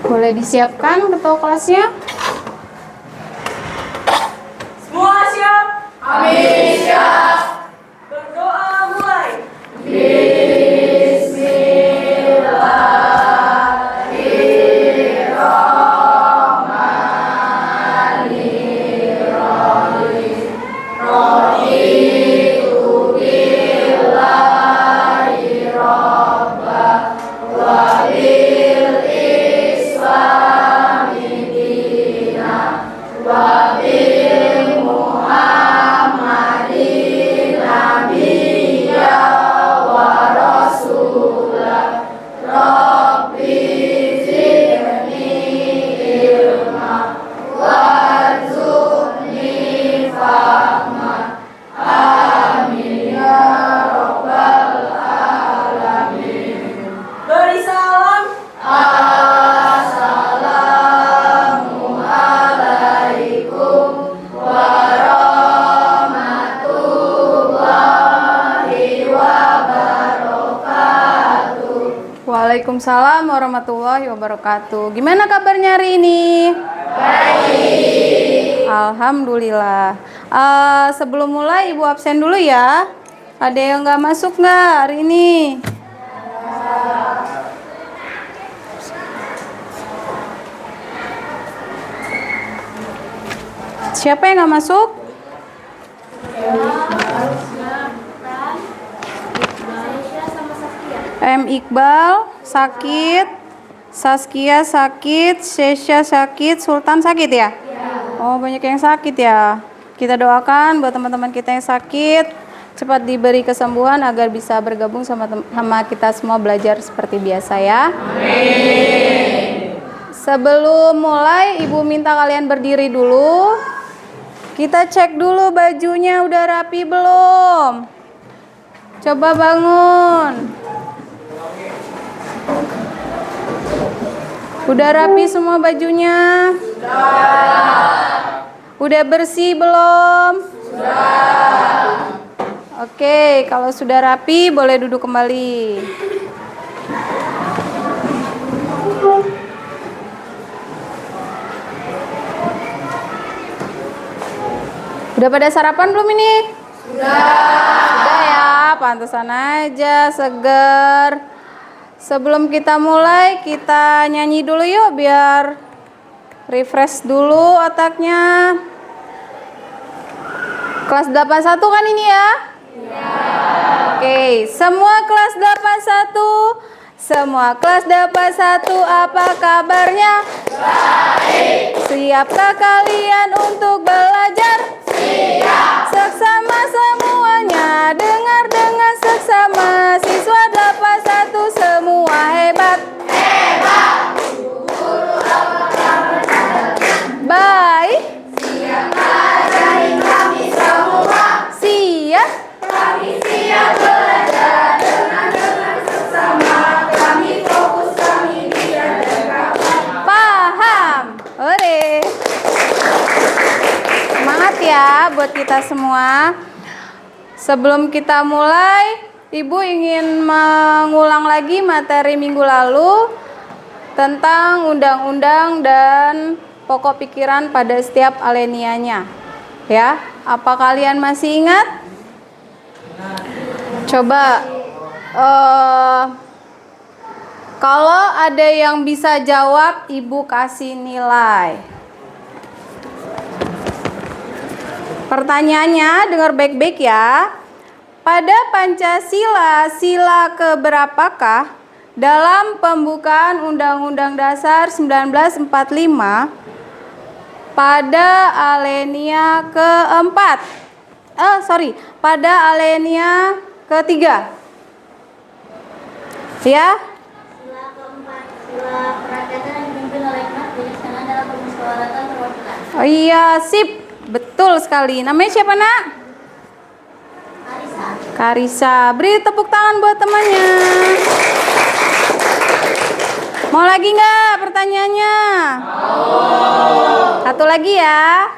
Boleh disiapkan ketua kelasnya? Semua siap? Kami siap. Berdoa mulai. Beri salam. Waalaikumsalam warahmatullahi wabarakatuh. Gimana kabarnya hari ini? Baik. Alhamdulillah. Sebelum mulai Ibu absen dulu ya. Ada yang nggak masuk nggak hari ini? Siapa yang nggak masuk? Iqbal sakit, Saskia sakit, Sesha sakit, Sultan sakit ya? Oh, banyak yang sakit ya. Kita doakan buat teman-teman kita yang sakit cepat diberi kesembuhan agar bisa bergabung sama kita semua belajar seperti biasa ya. Amin. Sebelum mulai, Ibu minta kalian berdiri dulu. Kita cek dulu bajunya udah rapi belum? Coba bangun. Udah rapi semua bajunya? Udah bersih belum? Sudah. Oke, kalau sudah rapi boleh duduk kembali. Udah pada sarapan belum ini? Sudah ya, pantesan aja seger. Sebelum kita mulai, kita nyanyi dulu yuk biar refresh dulu otaknya. Kelas 81 kan ini ya? Oke, semua kelas 81. Semua kelas 81, apa kabarnya? Baik. Siapkah kalian untuk belajar? Siap. Seksama semuanya, dengar seksama. Siswa 81 semua hebat. Hebat. Baik. Siap ajarin kami semua. Siap. Kami siap belajar dengan seksama. Kami fokus, kami biar kapan. Paham. Ore. Semangat ya buat kita semua. Sebelum kita mulai, Ibu ingin mengulang lagi materi minggu lalu tentang undang-undang dan pokok pikiran pada setiap alenianya. Ya, apa kalian masih ingat? Coba kalau ada yang bisa jawab, Ibu kasih nilai. Pertanyaannya, dengar baik-baik ya. Pada Pancasila, sila keberapakah dalam pembukaan Undang-Undang Dasar 1945 pada alinea keempat? Pada alinea ketiga. Ya? Sila keempat, sila kerakyatan yang dipimpin oleh hikmat bijaksana dalam permusyawaratan perwakilan. Oh iya, sip. Betul sekali. Namanya siapa, Nak? Karisa. Beri tepuk tangan buat temannya. Mau lagi nggak pertanyaannya? Satu lagi ya.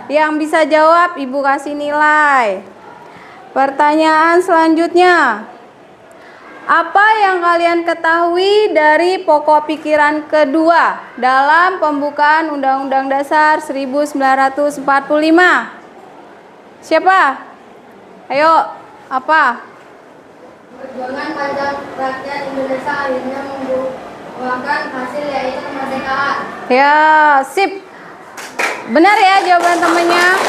Yang bisa jawab Ibu kasih nilai. Pertanyaan selanjutnya. Apa yang kalian ketahui dari pokok pikiran kedua dalam pembukaan Undang-Undang Dasar 1945? Siapa? Ayo, apa? Perjuangan panjang rakyat Indonesia akhirnya membuahkan hasil yaitu kemerdekaan. Ya, sip. Benar ya jawaban temannya?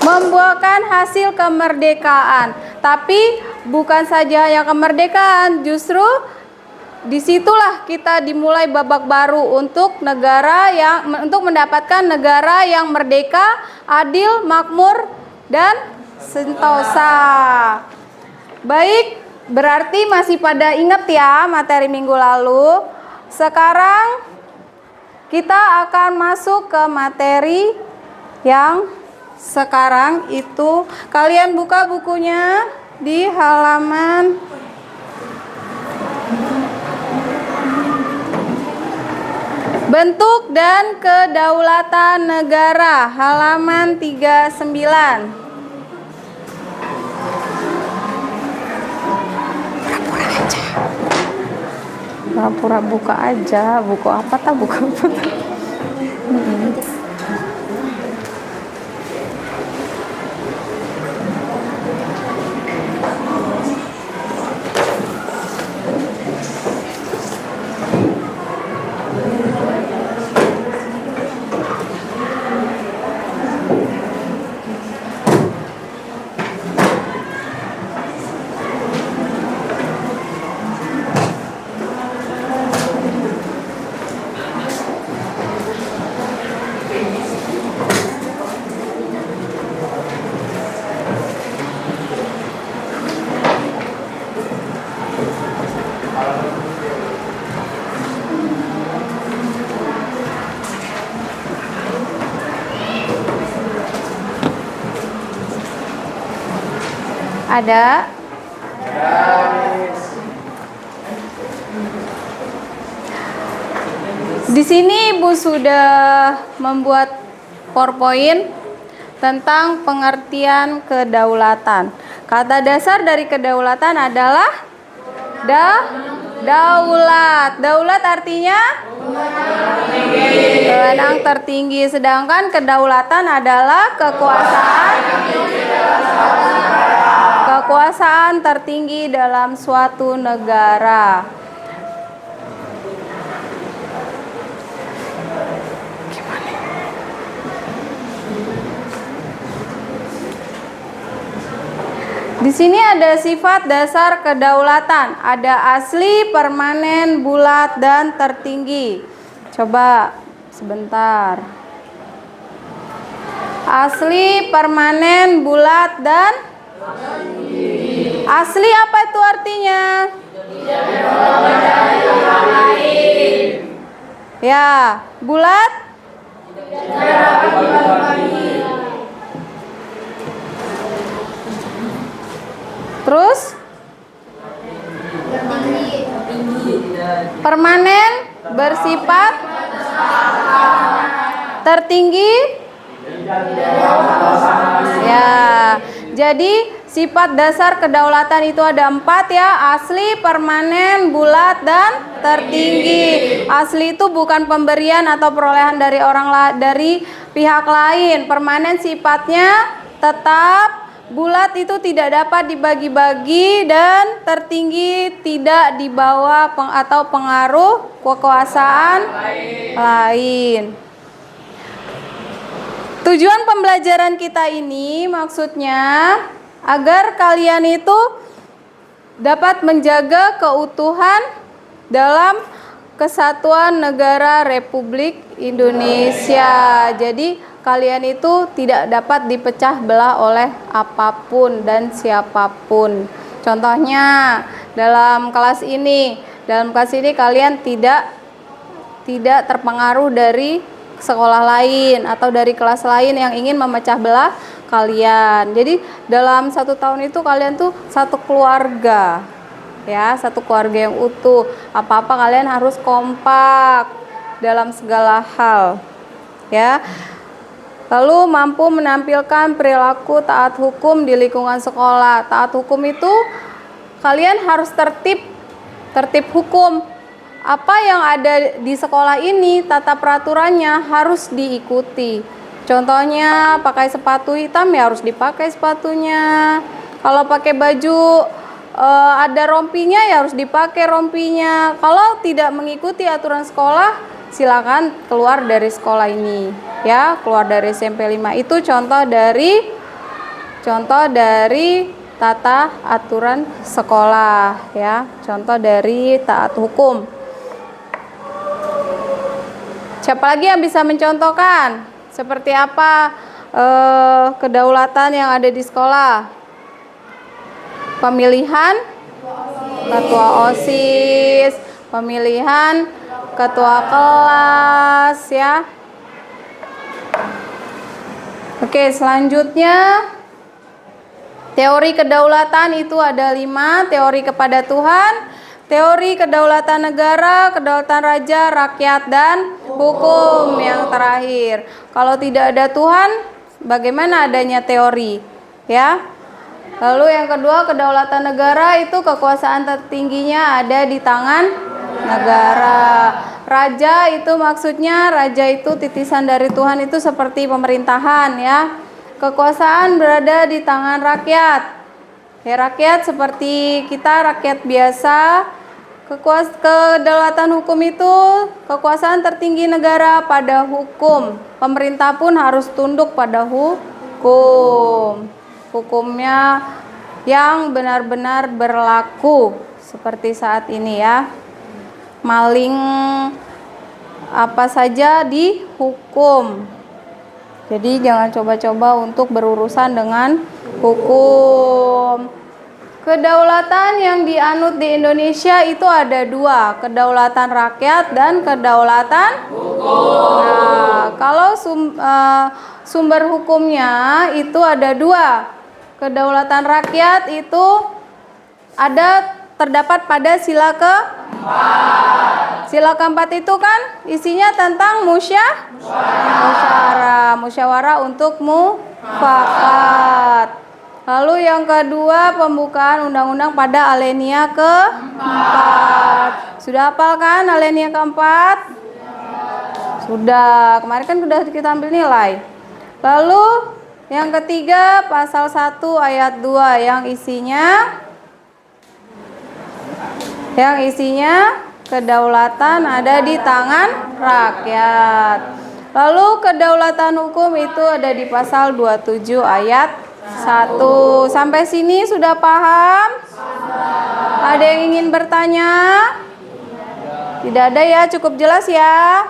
Membuahkan hasil kemerdekaan. Tapi bukan saja yang kemerdekaan, justru disitulah kita dimulai babak baru untuk mendapatkan negara yang merdeka, adil, makmur, dan sentosa. Baik, berarti masih pada ingat ya materi minggu lalu. Sekarang kita akan masuk ke materi yang sekarang itu. Kalian buka bukunya di halaman Bentuk dan Kedaulatan Negara, halaman 39. Pura-pura buka aja, buku apa tak buka apa tak. Ada? Di sini Ibu sudah membuat PowerPoint tentang pengertian kedaulatan. Kata dasar dari kedaulatan adalah daulat. Daulat artinya wewenang tertinggi, sedangkan kedaulatan adalah kekuasaan tertinggi dalam suatu negara. Di sini ada sifat dasar kedaulatan, ada asli, permanen, bulat, dan tertinggi. Coba sebentar. Asli, permanen, bulat, dan asli apa itu artinya? Ya, bulat? Terus? Permanen, bersifat tertinggi? Ya, jadi sifat dasar kedaulatan itu ada 4 ya, asli, permanen, bulat, dan tertinggi. Asli itu bukan pemberian atau perolehan dari pihak lain. Permanen sifatnya tetap, bulat itu tidak dapat dibagi-bagi, dan tertinggi tidak dibawa atau pengaruh kekuasaan lain. Tujuan pembelajaran kita ini maksudnya agar kalian itu dapat menjaga keutuhan dalam kesatuan negara Republik Indonesia. Jadi kalian itu tidak dapat dipecah belah oleh apapun dan siapapun. Contohnya dalam kelas ini kalian tidak terpengaruh dari sekolah lain atau dari kelas lain yang ingin memecah belah kalian. Jadi dalam 1 tahun itu kalian tuh satu keluarga, ya, satu keluarga yang utuh. Apa-apa kalian harus kompak dalam segala hal, ya. Lalu mampu menampilkan perilaku taat hukum di lingkungan sekolah. Taat hukum itu kalian harus tertib hukum. Apa yang ada di sekolah ini, tata peraturannya harus diikuti. Contohnya pakai sepatu hitam ya harus dipakai sepatunya. Kalau pakai baju ada rompinya ya harus dipakai rompinya. Kalau tidak mengikuti aturan sekolah, silakan keluar dari sekolah ini. Ya, keluar dari SMP 5. Itu contoh dari tata aturan sekolah ya. Contoh dari taat hukum. Siapa lagi yang bisa mencontohkan seperti apa kedaulatan yang ada di sekolah? Pemilihan ketua OSIS, pemilihan ketua kelas ya. Oke, selanjutnya teori kedaulatan itu ada 5, teori kepada Tuhan, teori kedaulatan negara, kedaulatan raja, rakyat, dan hukum yang terakhir. Kalau tidak ada Tuhan, bagaimana adanya teori? Ya. Lalu yang kedua, kedaulatan negara itu kekuasaan tertingginya ada di tangan negara. Raja itu maksudnya, raja itu titisan dari Tuhan, itu seperti pemerintahan ya. Kekuasaan berada di tangan rakyat. Ya, rakyat seperti kita, rakyat biasa. Kedaulatan hukum itu kekuasaan tertinggi negara pada hukum. Pemerintah pun harus tunduk pada hukum. Hukumnya yang benar-benar berlaku seperti saat ini ya. Maling apa saja dihukum. Jadi jangan coba-coba untuk berurusan dengan hukum. Kedaulatan yang dianut di Indonesia itu ada 2, kedaulatan rakyat dan kedaulatan hukum. Nah, kalau sumber hukumnya itu ada 2. Kedaulatan rakyat itu terdapat pada sila keempat. Sila keempat itu kan isinya tentang musyawarah untuk mufakat. Lalu yang kedua, pembukaan undang-undang pada alinea keempat. Sudah hafal kan alinea keempat? Sudah. Kemarin kan sudah kita ambil nilai. Lalu yang ketiga, pasal 1 ayat 2 yang isinya kedaulatan ada di tangan rakyat. Lalu kedaulatan hukum itu ada di pasal 27 ayat 1. Sampai sini sudah paham? Ada yang ingin bertanya? Tidak ada ya, cukup jelas ya.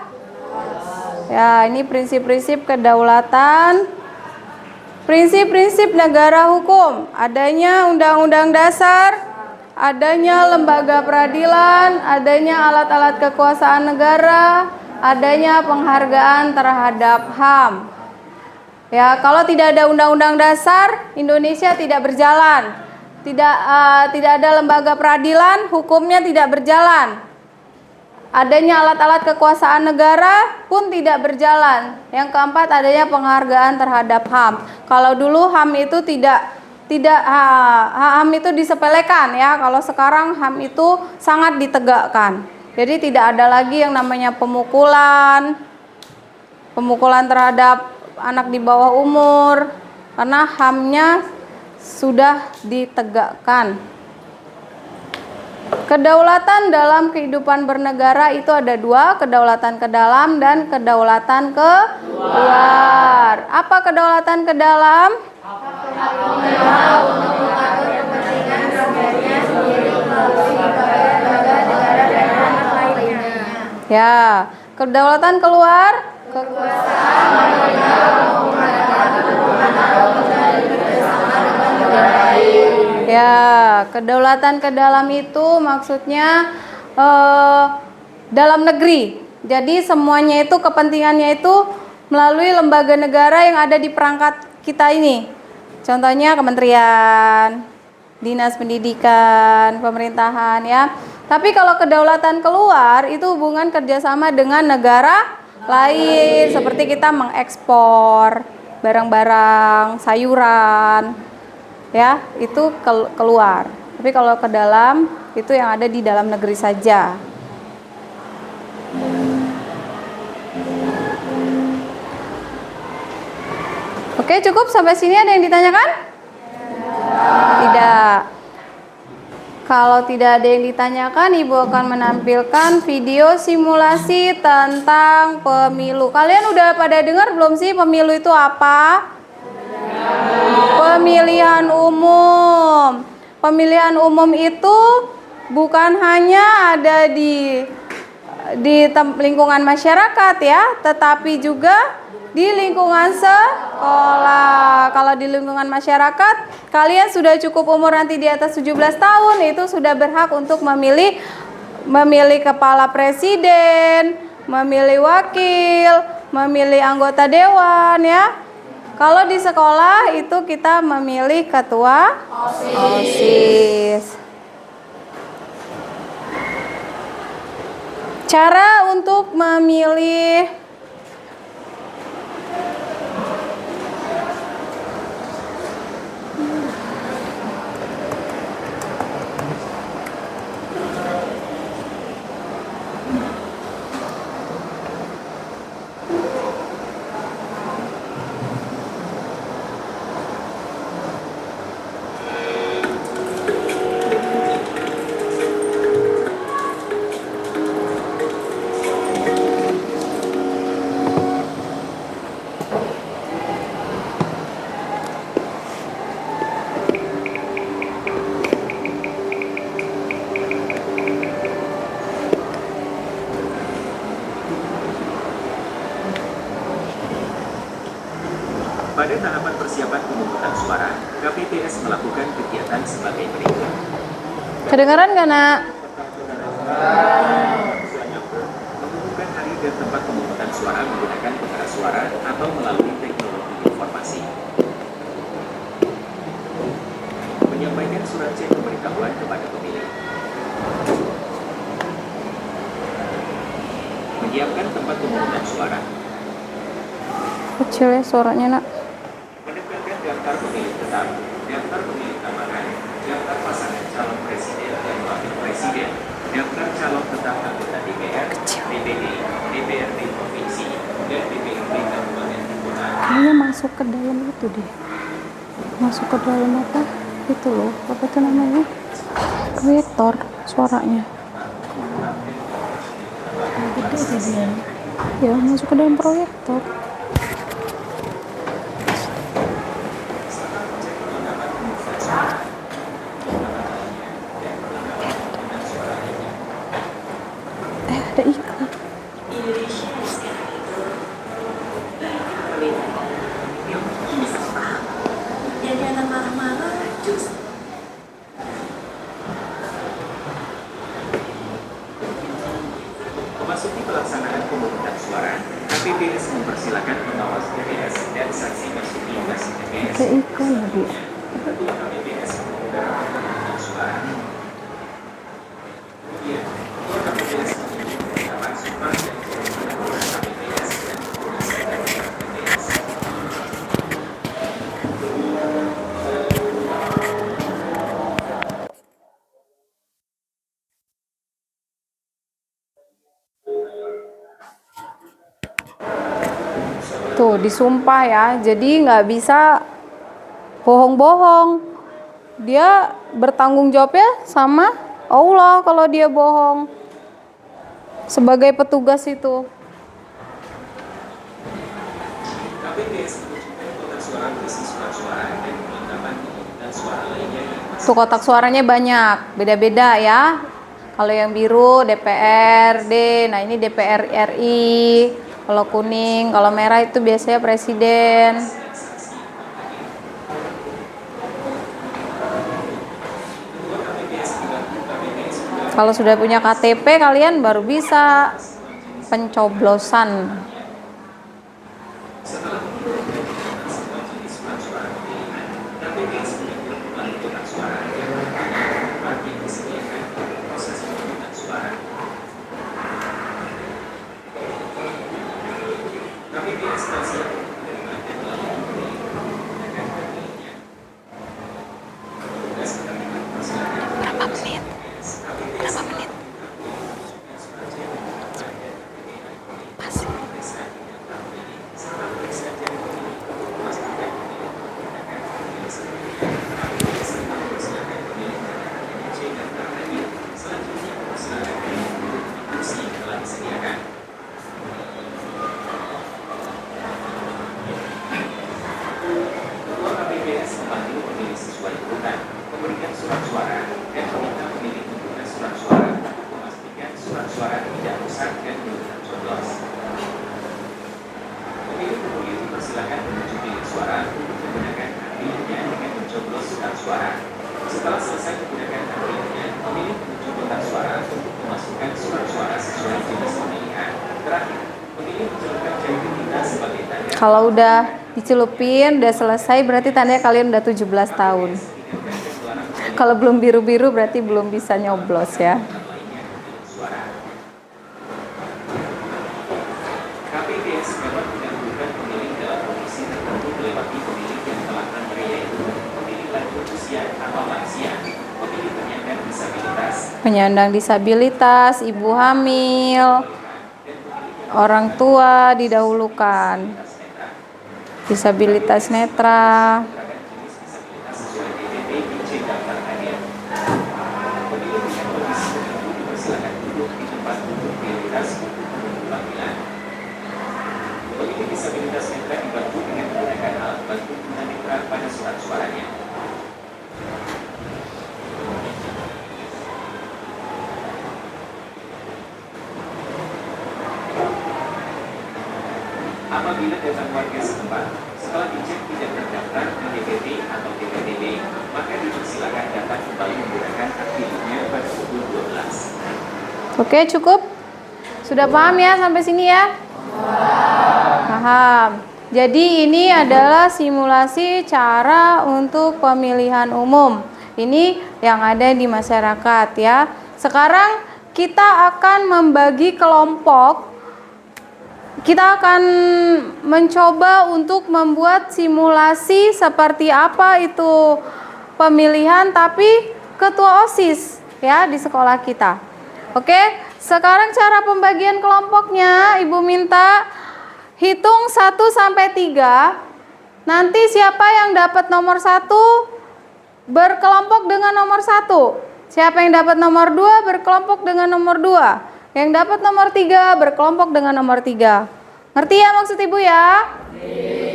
Ya, ini prinsip-prinsip kedaulatan. Prinsip-prinsip negara hukum, adanya undang-undang dasar, adanya lembaga peradilan, adanya alat-alat kekuasaan negara, adanya penghargaan terhadap HAM. Ya, kalau tidak ada undang-undang dasar, Indonesia tidak berjalan. Tidak ada lembaga peradilan, hukumnya tidak berjalan. Adanya alat-alat kekuasaan negara pun tidak berjalan. Yang keempat, adanya penghargaan terhadap HAM. Kalau dulu HAM itu HAM itu disepelekan ya. Kalau sekarang HAM itu sangat ditegakkan. Jadi tidak ada lagi yang namanya pemukulan terhadap anak di bawah umur, karena HAM-nya sudah ditegakkan. Kedaulatan dalam kehidupan bernegara itu ada 2, kedaulatan ke dalam dan kedaulatan ke luar. Apa kedaulatan ke dalam? Ya, kedaulatan keluar, ya, kedaulatan ke dalam itu maksudnya dalam negeri. Jadi semuanya itu kepentingannya itu melalui lembaga negara yang ada di perangkat kita ini. Contohnya kementerian, dinas pendidikan, pemerintahan ya. Tapi kalau kedaulatan keluar itu hubungan kerjasama dengan negara lain, seperti kita mengekspor barang-barang, sayuran, ya, itu keluar. Tapi kalau ke dalam, itu yang ada di dalam negeri saja. Oke, cukup sampai sini. Ada yang ditanyakan? Tidak. Kalau tidak ada yang ditanyakan, Ibu akan menampilkan video simulasi tentang pemilu. Kalian udah pada dengar belum sih pemilu itu apa? Pemilihan umum. Pemilihan umum itu bukan hanya ada di lingkungan masyarakat ya, tetapi juga di lingkungan sekolah. Kalau di lingkungan masyarakat, kalian sudah cukup umur nanti di atas 17 tahun, itu sudah berhak untuk memilih kepala presiden, memilih wakil, memilih anggota dewan ya. Kalau di sekolah itu kita memilih ketua OSIS. Cara untuk memilih pada tahapan persiapan pemungutan suara, KPPS melakukan kegiatan sebagai berikut. kedengaran nggak nak? Mengumumkan hari dan tempat pemungutan suara menggunakan pengeras suara atau melalui teknologi informasi. Menyampaikan surat cek pemberitahuan kepada pemilih. Menyiapkan tempat pemungutan suara. Kecil ya suaranya nak. Menempelkan daftar pemilih tetap, daftar pemilih tambahan, daftar pasangan calon presiden dan wakil presiden, daftar calon tetap anggota DPR, DPD, DPRD provinsi, dan DPRD kabupaten kota. Kayaknya masuk ke dalam itu deh. Masuk ke dalam apa? Itu loh, apa itu namanya? Proyektor suaranya. Gede sih dia. Ya, masuk ke dalam proyektor. Ada iklan. Jadi anak marah-marah, jus. Memasuki pelaksanaan pemungutan suara, KPPS mempersilakan pengawas TPS dan saksi masuk TPS. Ada iklan lagi. Ketua KPPS mengumumkan pemungutan suara. Kemudian, Ketua KPPS menyebut penetapan sumpah dan jabatan anggota KPPS dan komisioner KPPS. Tuh disumpah ya, jadi nggak bisa bohong-bohong. Dia bertanggung jawabnya sama Allah kalau dia bohong sebagai petugas itu. KPPS menunjukkan kotak suara berisi surat suara dan kelengkapan pemungutan suara lainnya yang masih Tuh kotak suaranya banyak, beda-beda ya. Kalau yang biru DPRD, nah ini DPR RI. Kalau kuning, kalau merah itu biasanya presiden. Kalau sudah punya KTP kalian baru bisa pencoblosan. Setelah selesai menggunakan hak pilihnya, pemilih menuju kotak suara untuk memasukkan surat-suara sesuai jenis pemilihan. Terakhir, pemilih mencelupkan jari kita sebagai tanda. Kalau udah dicelupin, udah selesai, berarti tandanya kalian udah 17 tahun. Kalau belum biru-biru berarti belum bisa nyoblos ya. KPPS dapat menggabungkan pemilih dalam kondisi tertentu melewati pemilih yang telah lanjut, yaitu pemilih lanjut usia atau lansia, pemilih penyandang disabilitas, Ibu hamil, orang tua didahulukan, disabilitas netra. sesuai DPP IC daftar hadir. Pemilih dengan kondisi tertentu dipersilakan duduk di tempat duduk prioritas untuk menunggu panggilan. Pemilih disabilitas netra dibantu dengan menggunakan alat bantu tunanetra pada surat suaranya. Apabila datang warga setempat, setelah dicek tidak terdaftar di DPP atau DPTB, maka dipersilakan datang kembali menggunakan hak pilihnya pada pukul 12. Oke, cukup? Sudah paham ya sampai sini ya? Paham. Jadi ini adalah simulasi cara untuk pemilihan umum. Ini yang ada di masyarakat ya. Sekarang kita akan membagi kelompok. Kita akan mencoba untuk membuat simulasi seperti apa itu pemilihan tapi ketua OSIS ya di sekolah kita. Oke, sekarang cara pembagian kelompoknya Ibu minta hitung 1 sampai 3. Nanti siapa yang dapat nomor 1 berkelompok dengan nomor 1. Siapa yang dapat nomor 2 berkelompok dengan nomor 2. Yang dapat nomor 3 berkelompok dengan nomor 3. Ngerti ya maksud Ibu ya?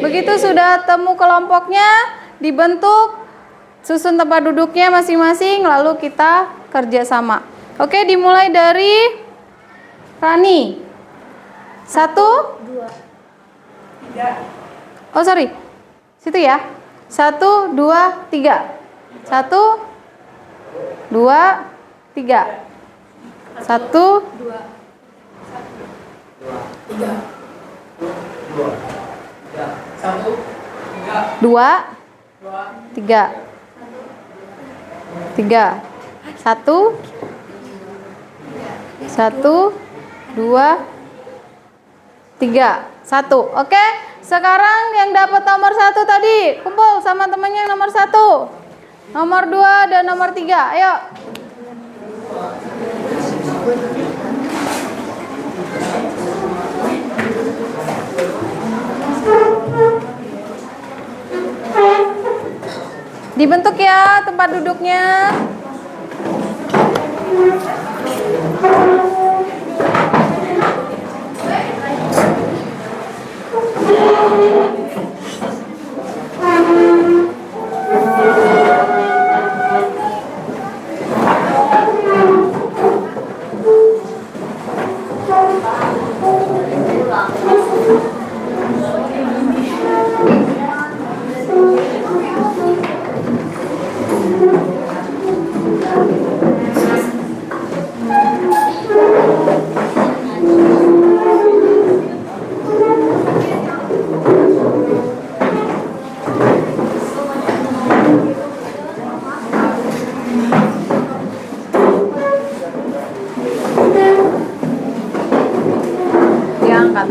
Begitu sudah temu kelompoknya, dibentuk, susun tempat duduknya masing-masing, lalu kita kerjasama. Oke, dimulai dari Rani. 1, 2, 3. Oh sorry, situ ya. 1, 2, 3. 1, 2, 3. 1, 2, 3. 3. 1, 2, 3. 1. Oke, sekarang yang dapat nomor 1 tadi kumpul sama temannya yang nomor 1, nomor 2 dan nomor 3. Ayo. Dibentuk ya tempat duduknya. Diangkat.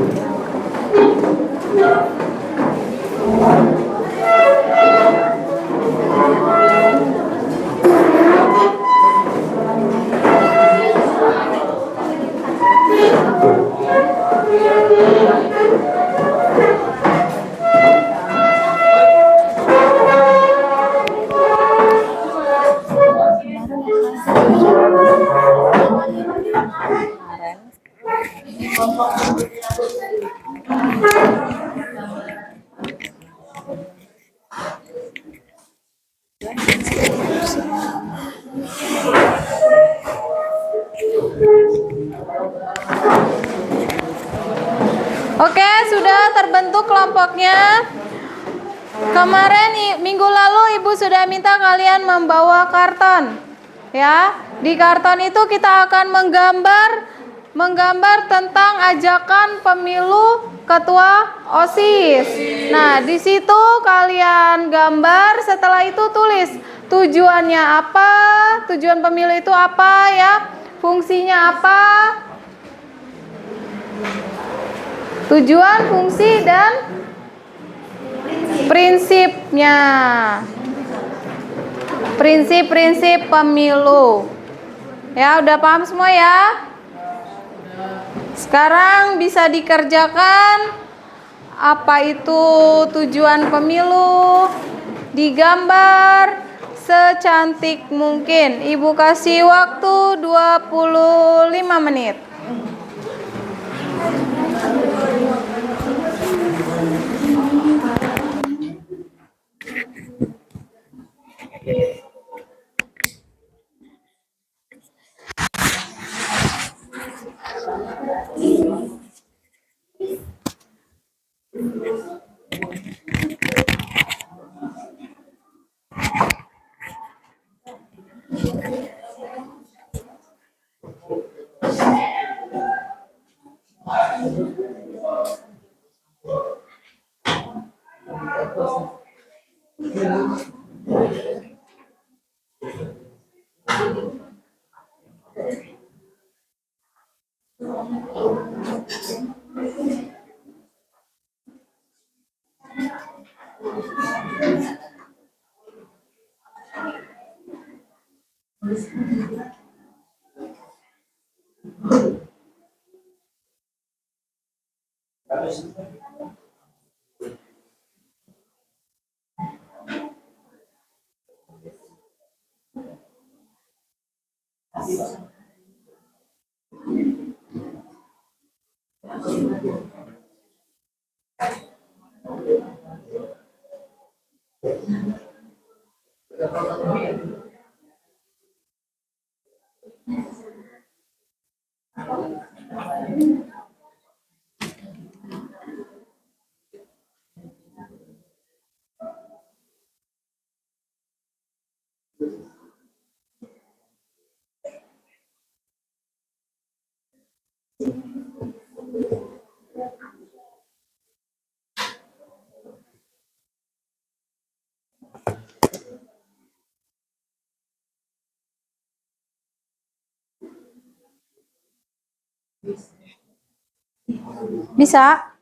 Oke, sudah terbentuk kelompoknya. Kemarin minggu lalu Ibu sudah minta kalian membawa karton. Ya, di karton itu kita akan menggambar tentang ajakan pemilu ketua OSIS. Nah, di situ kalian gambar, setelah itu tulis tujuannya apa, tujuan pemilu itu apa ya, fungsinya apa, tujuan, fungsi, dan prinsipnya. Prinsip-prinsip pemilu. Ya, udah paham semua ya? Sekarang bisa dikerjakan apa itu tujuan pemilu, digambar secantik mungkin. Ibu kasih waktu 25 menit. Bisa?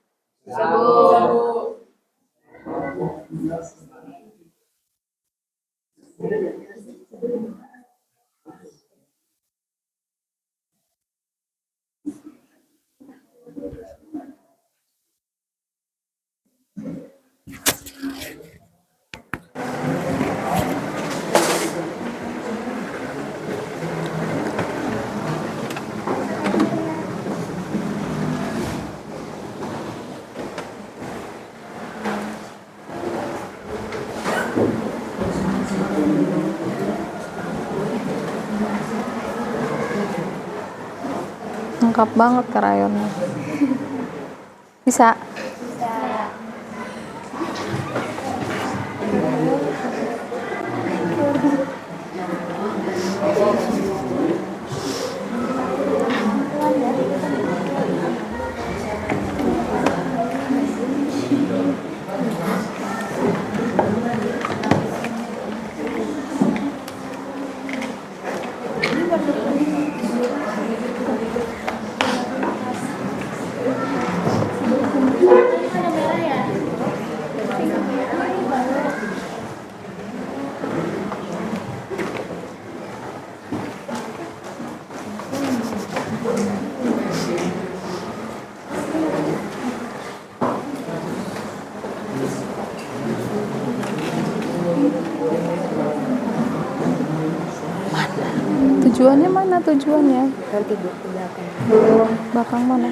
Lengkap banget krayonnya. Bisa? Tujuannya mana tujuannya? Nanti ke belakang. Belakang mana?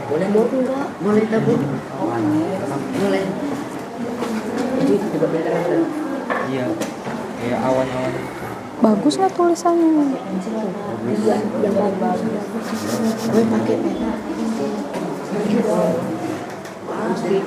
Boleh mau enggak? Boleh tapi. Boleh. Jadi coba beda. Iya, kayak awan-awan. Bagus nggak tulisannya? Iya, yang bagus. Gue pakai pena. Asli.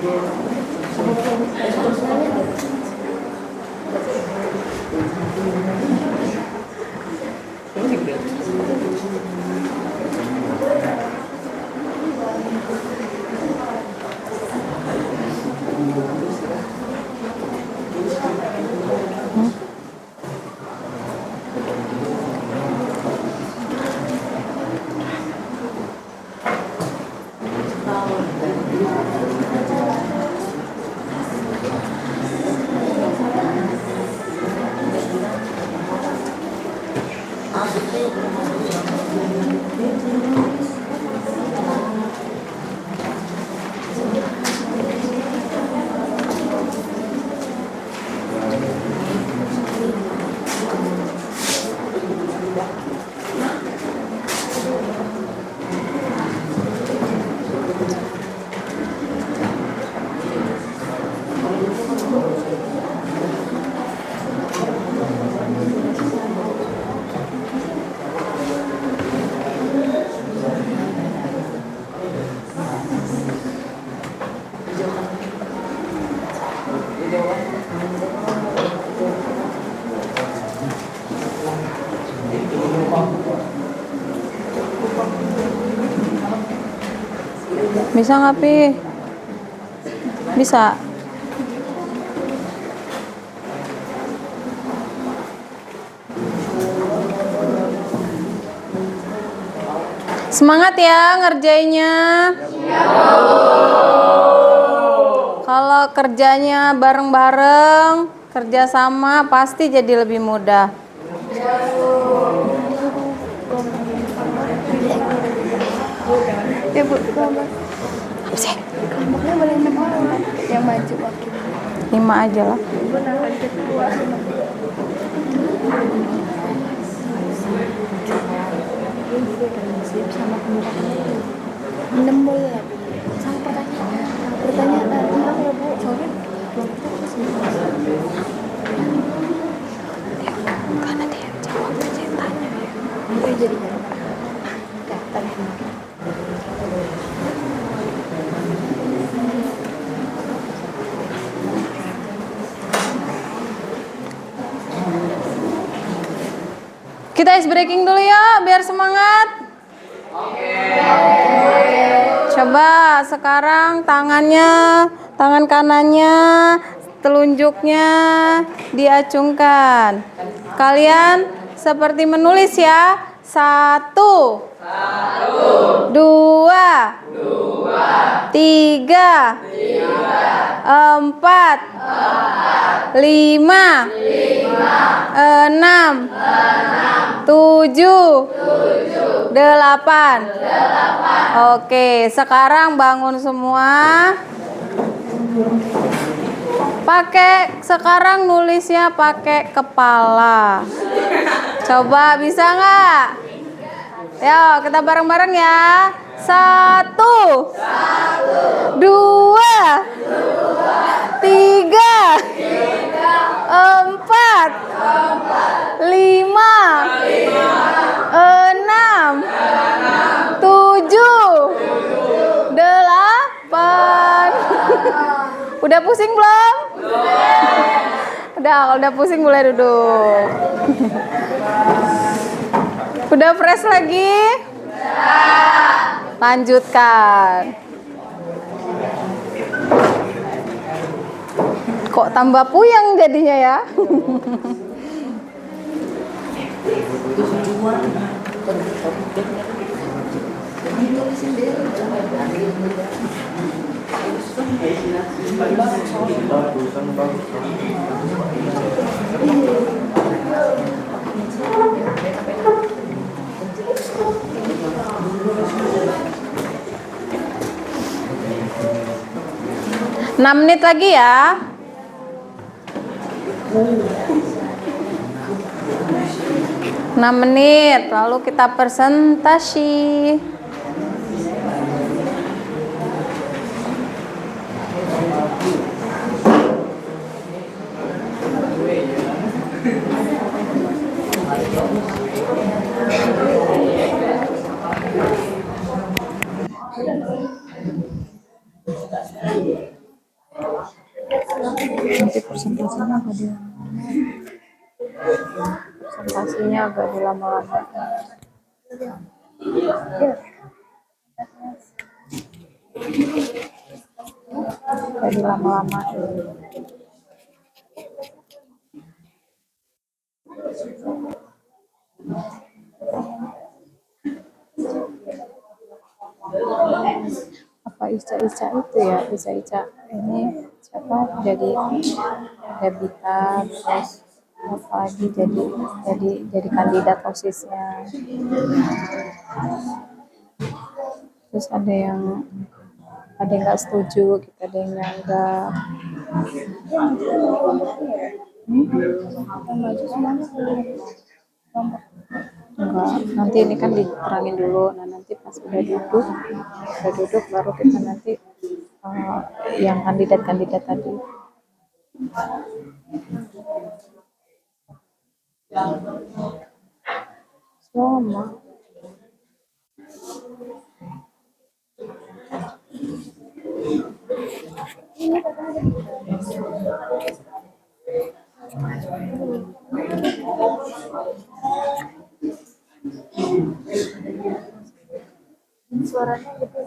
Bisa nggak, Pi? Bisa. Semangat ya ngerjainnya. Kalau kerjanya bareng-bareng, kerja sama pasti jadi lebih mudah. Ya Bu, gambar. Apa sih? Gambarnya boleh 6 orang yang maju wakil. 5 aja lah. Ibu akan ketua. Sama pembukaan 6 boleh. Sama pertanyaan. Pertanyaan tentang ya Bu. Soalnya Karena dia jawab aja tanya ya. Oke, jadi tanya. Kita ice breaking dulu ya, biar semangat. Coba sekarang tangan kanannya, telunjuknya diacungkan. Kalian seperti menulis ya. 1, 2, 3, 4, 5, 6, 7, 8. Oke, sekarang bangun semua. Sekarang nulisnya pakai kepala. Coba bisa nggak? Yo, kita bareng-bareng ya. 1, 2, 3, 4, 5, 6, 7, 8. Udah pusing belum? Udah, kalau udah pusing boleh duduk. Udah fresh lagi? Lanjutkan. Kok tambah puyeng jadinya ya? Enam menit lagi ya. 6 menit, lalu kita presentasi. Nanti presentasinya apa dia? presentasinya agak dilama-lama. Agak dilama-lama. Apa Ica-Ica itu ya, Ica-Ica ini siapa, jadi Debita, terus apa lagi, jadi kandidat OSIS-nya. Terus ada yang nggak setuju gitu, ada yang nyanggap. Enggak, nanti ini kan diterangin dulu. Nah nanti pas udah duduk baru kita nanti yang kandidat tadi. Sama. Suaranya gitu.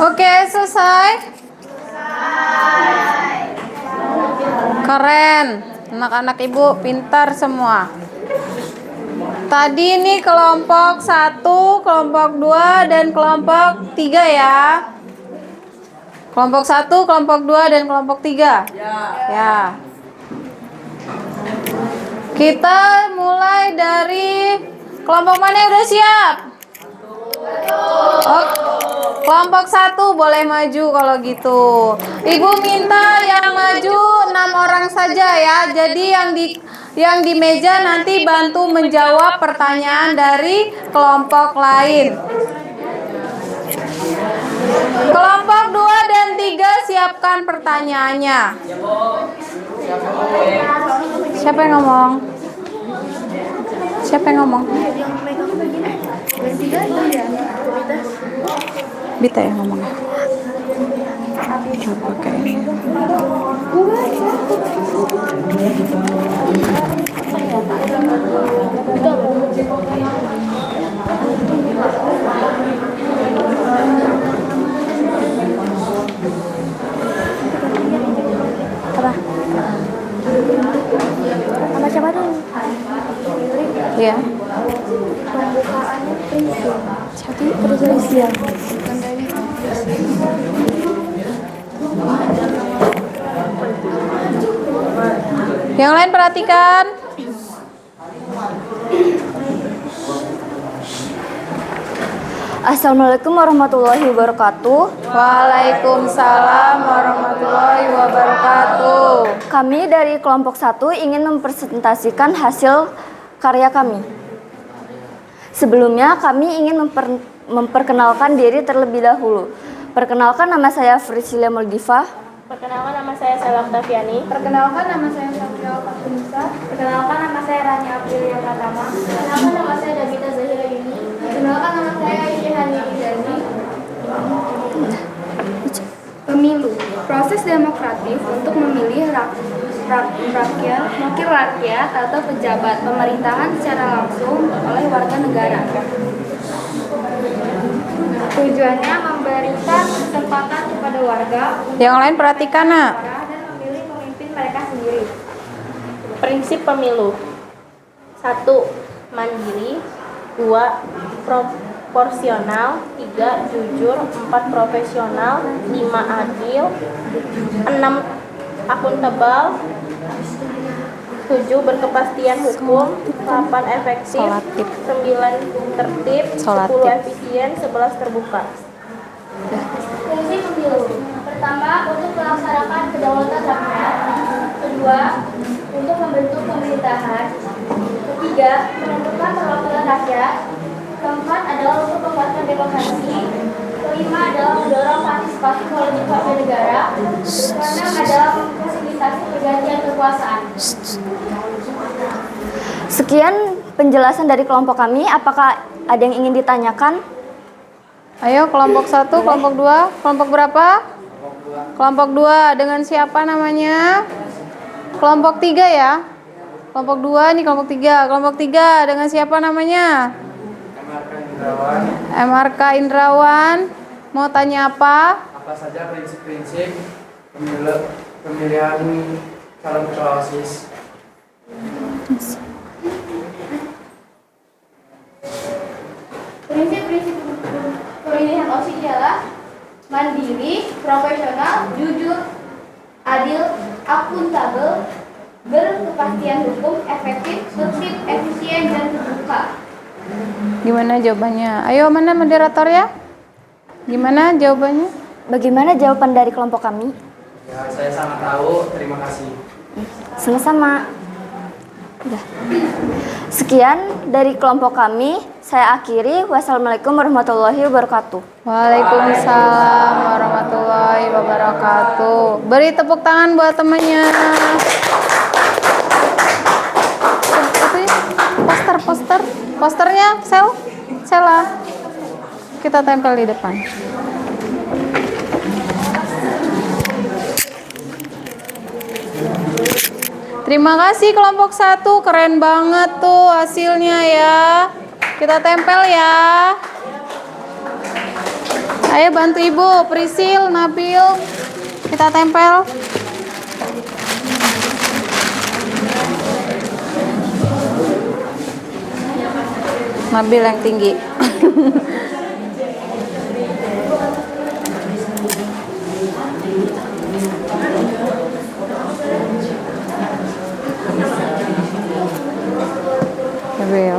Oke, selesai. Keren. Anak-anak ibu pintar semua. Tadi ini kelompok 1, kelompok 2, dan kelompok 3 ya. Kelompok 1, kelompok 2, dan kelompok 3. Ya. Kita mulai dari kelompok mana yang udah siap? Oh, kelompok 1 boleh maju kalau gitu. Ibu minta yang maju 6 orang saja ya. Jadi yang di meja nanti bantu menjawab pertanyaan dari kelompok lain. Kelompok 2 dan 3 siapkan pertanyaannya. Siapa yang ngomong? Siapa yang ngomong? Bita yang ngomong. Coba kayaknya. Sama siapa dulu? Iya. Pembukaannya prinsip. Satu perselisihan. Yang lain perhatikan. Assalamualaikum warahmatullahi wabarakatuh. Waalaikumsalam warahmatullahi wabarakatuh. Kami dari kelompok 1 ingin mempresentasikan hasil karya kami. Sebelumnya kami ingin memperkenalkan diri terlebih dahulu. Perkenalkan, nama saya Frisilia Moldiva. Perkenalkan, nama saya Sela Oktaviani. Perkenalkan, nama saya Samuel Fatunisa. Perkenalkan, nama saya Rani Aprilia Pratama. Perkenalkan, nama saya Davita Zahira Yuni. Perkenalkan, nama saya Isyahani Rizani. Pemilu, proses demokratis untuk memilih rakyat, wakil rakyat atau pejabat pemerintahan secara langsung oleh warga negara. Tujuannya memberikan kesempatan kepada warga Yang lain perhatikan, Nak. dan memilih pemimpin mereka sendiri. Prinsip pemilu: 1. Mandiri. 2. Proporsional. 3. Jujur. 4. Profesional. 5. Adil. 6. Akuntabel. 7. Berkepastian hukum. 8. Efektif. Sholatif. 9. Tertib. 10. Sholatif. Efisien. 11. Terbuka. Fungsi pemilu. Pertama, untuk melaksanakan kedaulatan rakyat. Kedua, untuk membentuk pemerintahan. Ketiga, menentukan perwakilan rakyat. Keempat adalah untuk menguatkan demokrasi. Kelima adalah mendorong partisipasi politik warga negara. Keenam adalah memfasilitasi pergantian kekuasaan. Sekian penjelasan dari kelompok kami. Apakah ada yang ingin ditanyakan? Ayo kelompok 1, kelompok 2, kelompok berapa? Kelompok 2 dengan siapa namanya? Kelompok 3 ya. Kelompok 2 ini kelompok 3. Kelompok 3 dengan siapa namanya? MRK Indrawan. Mau tanya apa? Apa saja prinsip-prinsip pemilihan calon ketua OSIS? Prinsip-prinsip pemilihan OSIS ialah mandiri, profesional, jujur, adil, akuntabel, berkepastian hukum, efektif, tertib, efisien, dan terbuka. Gimana jawabannya? Ayo, mana moderator ya? Gimana jawabannya? Bagaimana jawaban dari kelompok kami? Ya, saya sangat tahu. Terima kasih. Sama-sama. Udah. Sekian dari kelompok kami. Saya akhiri. Wassalamualaikum warahmatullahi wabarakatuh. Waalaikumsalam warahmatullahi wabarakatuh. Beri tepuk tangan buat temannya. Posternya, Sela. Kita tempel di depan. Terima kasih kelompok 1, keren banget tuh hasilnya ya. Kita tempel ya. Ayo bantu Ibu, Prisil, Nabil. Kita tempel. Nabil yang tinggi. Nabil.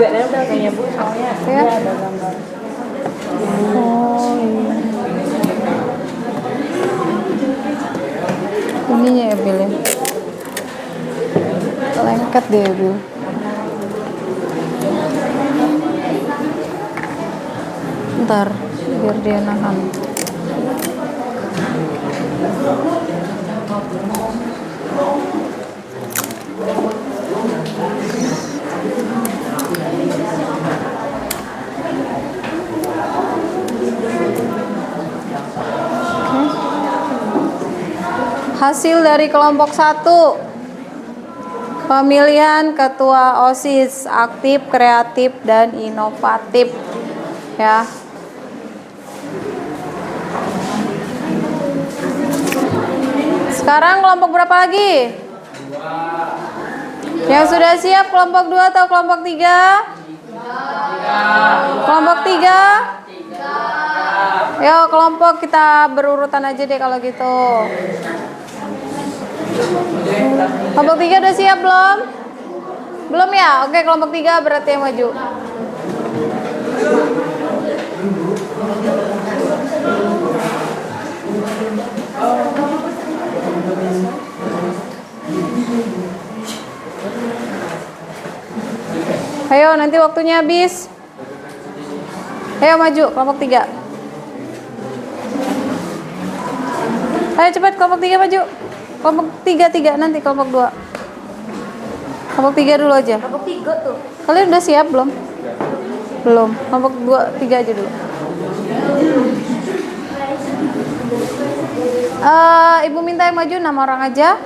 Gak nempel kayaknya Bu, soalnya Ya. dia ada gambar. Oh iya. Ininya ya Bil ya. Lengket deh Bil. Ntar biar dia nahan. Hasil dari kelompok 1, pemilihan ketua OSIS aktif, kreatif, dan inovatif ya. Sekarang kelompok berapa lagi? Yang sudah siap kelompok 2 atau kelompok 3? Kelompok 3? Yo, kelompok kita berurutan aja deh kalau gitu. Kelompok 3 udah siap belum? Belum ya? Oke, kelompok 3 berarti yang maju. Ayo, nanti waktunya habis. Ayo maju, kelompok 3. Ayo cepat, kelompok 3 maju. Kelompok 3 nanti kelompok 2. Kelompok 3 dulu aja. Kelompok 3 tuh. Kalian udah siap belum? Belum. Kelompok 3 aja dulu. Ibu minta yang maju 6 orang aja.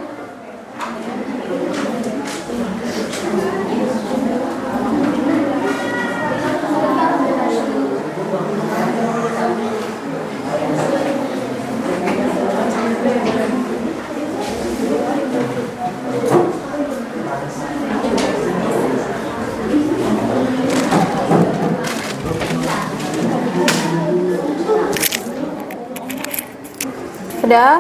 Udah?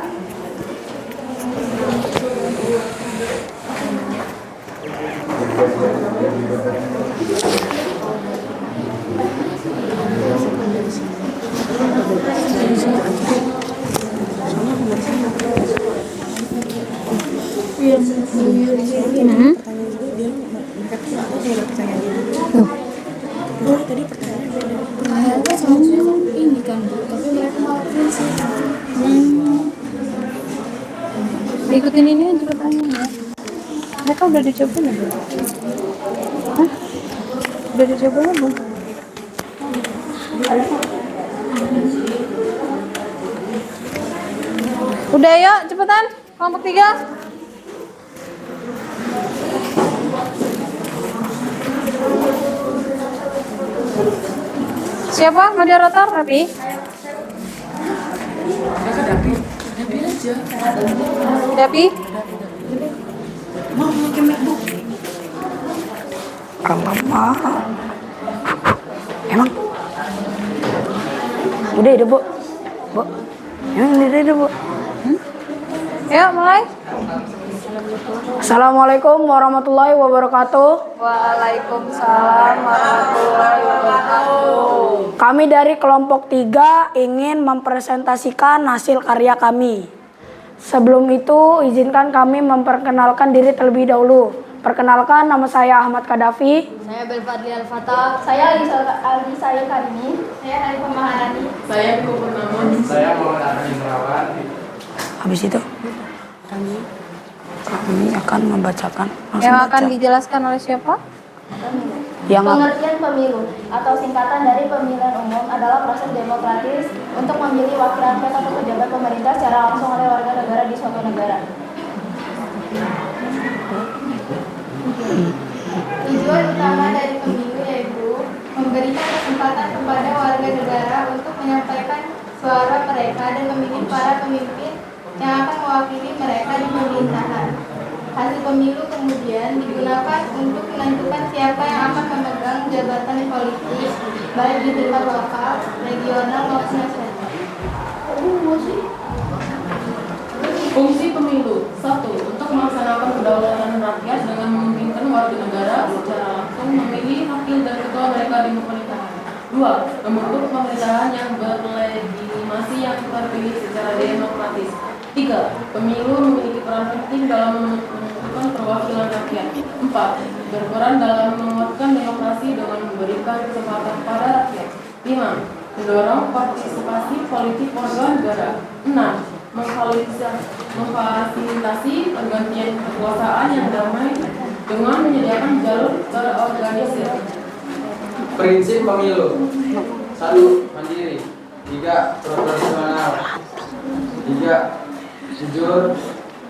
Ikutin ini aja pertanyaannya. Mereka udah dicoba belum? Hah? Udah dicoba belum? Udah yuk, cepetan. Kelompok 3. Siapa moderator? Rapi? Dapi? Mau pakai MacBook. Apa? Emang? Udah, Bu. Bu. Emang udah, Bu. Yuk, mulai. Assalamualaikum warahmatullahi wabarakatuh. Waalaikumsalam warahmatullahi wabarakatuh. Kami dari kelompok 3 ingin mempresentasikan hasil karya kami. Sebelum itu, izinkan kami memperkenalkan diri terlebih dahulu. Perkenalkan, nama saya Ahmad Kadafi. Saya Belfadli Al-Fatah. Saya Alisa Karimi. Saya Alifah Maharani. Saya Ibu Purnomo. Saya Muhammad Arifin Rawan. Habis itu, kami akan membacakan. Yang akan dijelaskan oleh siapa? Pengertian pemilu atau singkatan dari pemilihan umum adalah proses demokratis untuk memilih wakil rakyat atau pejabat pemerintah secara langsung oleh warga negara di suatu negara. Tujuan utama dari pemilu yaitu memberikan kesempatan kepada warga negara untuk menyampaikan suara mereka dan memilih para pemimpin yang akan mewakili mereka di pemerintahan. Hasil pemilu kemudian digunakan untuk menentukan siapa yang akan memegang jabatan politik baik di tingkat lokal, regional maupun nasional. Fungsi pemilu 1. Untuk melaksanakan kedaulatan rakyat dengan memungkinkan warga negara secara langsung memilih wakil dan ketua mereka di pemerintahan. 2. Membentuk pemerintahan yang berlegitimasi yang terpilih secara demokratis. 3. Pemilu memiliki peran penting dalam menentukan perwakilan rakyat. 4. Berperan dalam menguatkan demokrasi dengan memberikan kesempatan pada rakyat. 5. Mendorong partisipasi politik warga negara. 6. Memfasilitasi pergantian kekuasaan yang damai dengan menyediakan jalur terorganisir. Prinsip pemilu. 1. Mandiri. 3. Proporsional. 3. Jujur.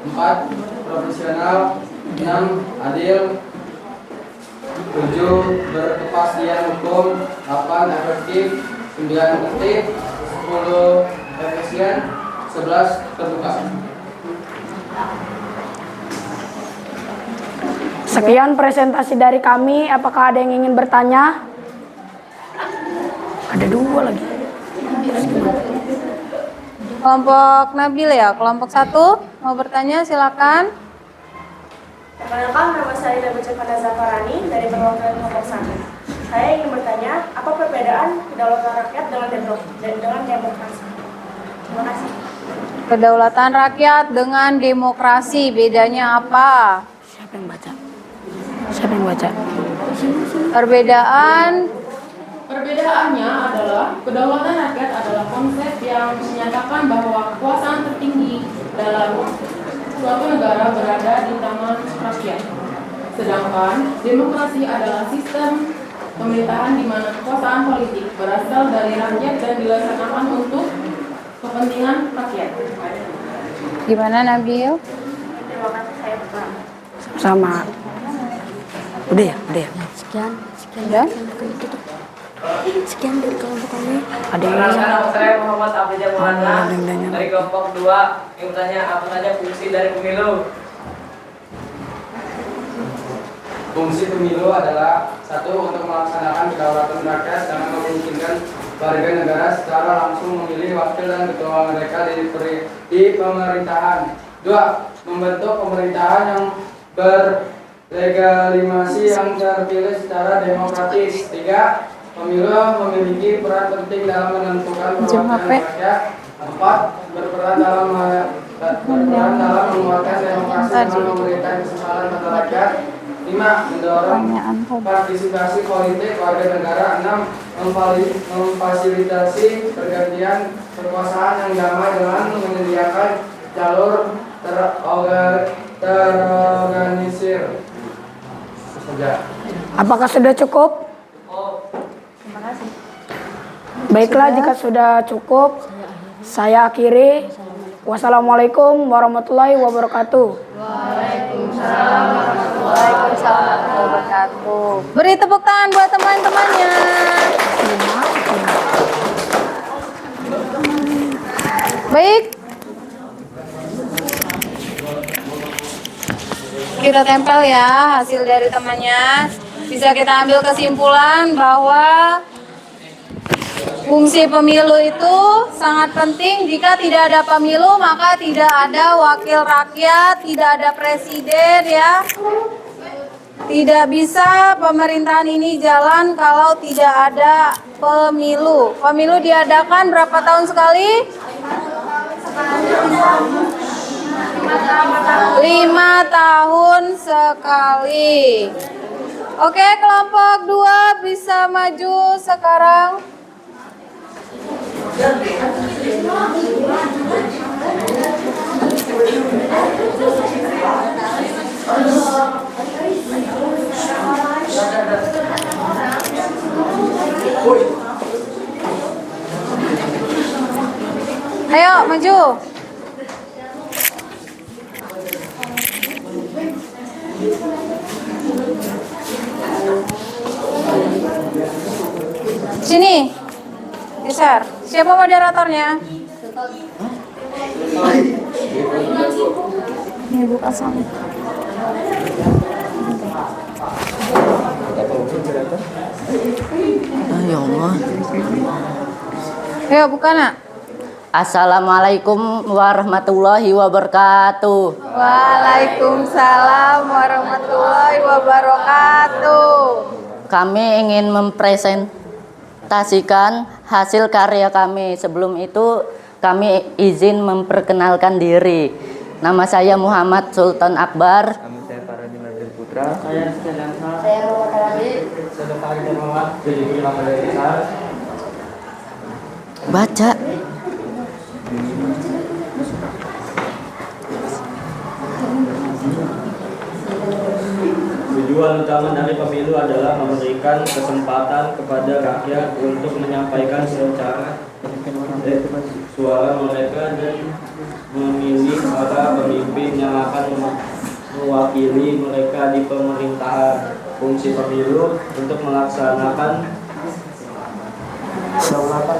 4. Profesional. 6. Adil. 7. Berkepastian hukum. 8. Efektif. 9. tertib. 10. Efisien. 11. Terbuka. Sekian presentasi dari kami. Apakah ada yang ingin bertanya? Ada 2 lagi. Kelompok Nabil ya, kelompok 1 mau bertanya silakan. Perkenalkan, nama saya Nabil Cevanda Zafarani dari perwakilan kelompok 1. Saya ingin bertanya, apa perbedaan kedaulatan rakyat dengan demokrasi? Terima kasih. Kedaulatan rakyat dengan demokrasi, bedanya apa? Siapa yang baca? Siapa yang baca? Perbedaannya adalah kedaulatan rakyat adalah konsep yang menyatakan bahwa kekuasaan tertinggi dalam suatu negara berada di tangan rakyat. Sedangkan demokrasi adalah sistem pemerintahan di mana kekuasaan politik berasal dari rakyat dan dilaksanakan untuk kepentingan rakyat. Gimana Nabil? Terima kasih, saya berperan. Sama. Udah ya? Sekian Udah? sekian dari kelompok kami. Ada yang Perkenalkan, nama saya Muhammad Abdul Maulana ada yang nanya. dari kelompok 2 yang bertanya apa saja fungsi dari pemilu. Fungsi pemilu adalah 1. Untuk melaksanakan kedaulatan rakyat dengan memungkinkan warga negara secara langsung memilih wakil dan ketua mereka di pemerintahan. 2. Membentuk pemerintahan yang berlegitimasi yang terpilih secara demokratis. 3. Pemilu memiliki peran penting dalam menentukan perwakilan rakyat. 4. Berperan dalam menguatkan demokrasi dengan memberikan kesempatan pada rakyat. 5. Mendorong partisipasi politik warga negara. 6. Memfasilitasi pergantian kekuasaan yang damai dengan menyediakan jalur terorganisir. Apakah sudah cukup? Terima kasih. Baiklah, jika sudah cukup, saya akhiri. Wassalamualaikum warahmatullahi wabarakatuh. Waalaikumsalam warahmatullahi wabarakatuh. Beri tepuk tangan buat teman-temannya. Baik. Kita tempel ya hasil dari temannya. Bisa kita ambil kesimpulan bahwa fungsi pemilu itu sangat penting. Jika tidak ada pemilu, maka tidak ada wakil rakyat, tidak ada presiden ya. Tidak bisa pemerintahan ini jalan kalau tidak ada pemilu. Pemilu diadakan berapa tahun sekali? 5 tahun sekali. Oke, kelompok 2 bisa maju sekarang. Ayo maju. Sini. Geser. Siapa moderatornya? Ini buka sama. Ya Allah. Ayo buka nak. Assalamualaikum warahmatullahi wabarakatuh. Waalaikumsalam warahmatullahi wabarakatuh. Kami ingin mempresentasikan hasil karya kami. Sebelum itu kami izin memperkenalkan diri. Nama saya Muhammad Sultan Akbar. Saya Faradin Abdul Putra. Saya Muhammad Arabi. Saya Farid Muhammad, jadi Baca. Tujuan utama dari pemilu adalah memberikan kesempatan kepada rakyat untuk menyampaikan secara suara mereka dan memilih para pemimpin yang akan mewakili mereka di pemerintahan. Fungsi pemilu untuk melaksanakan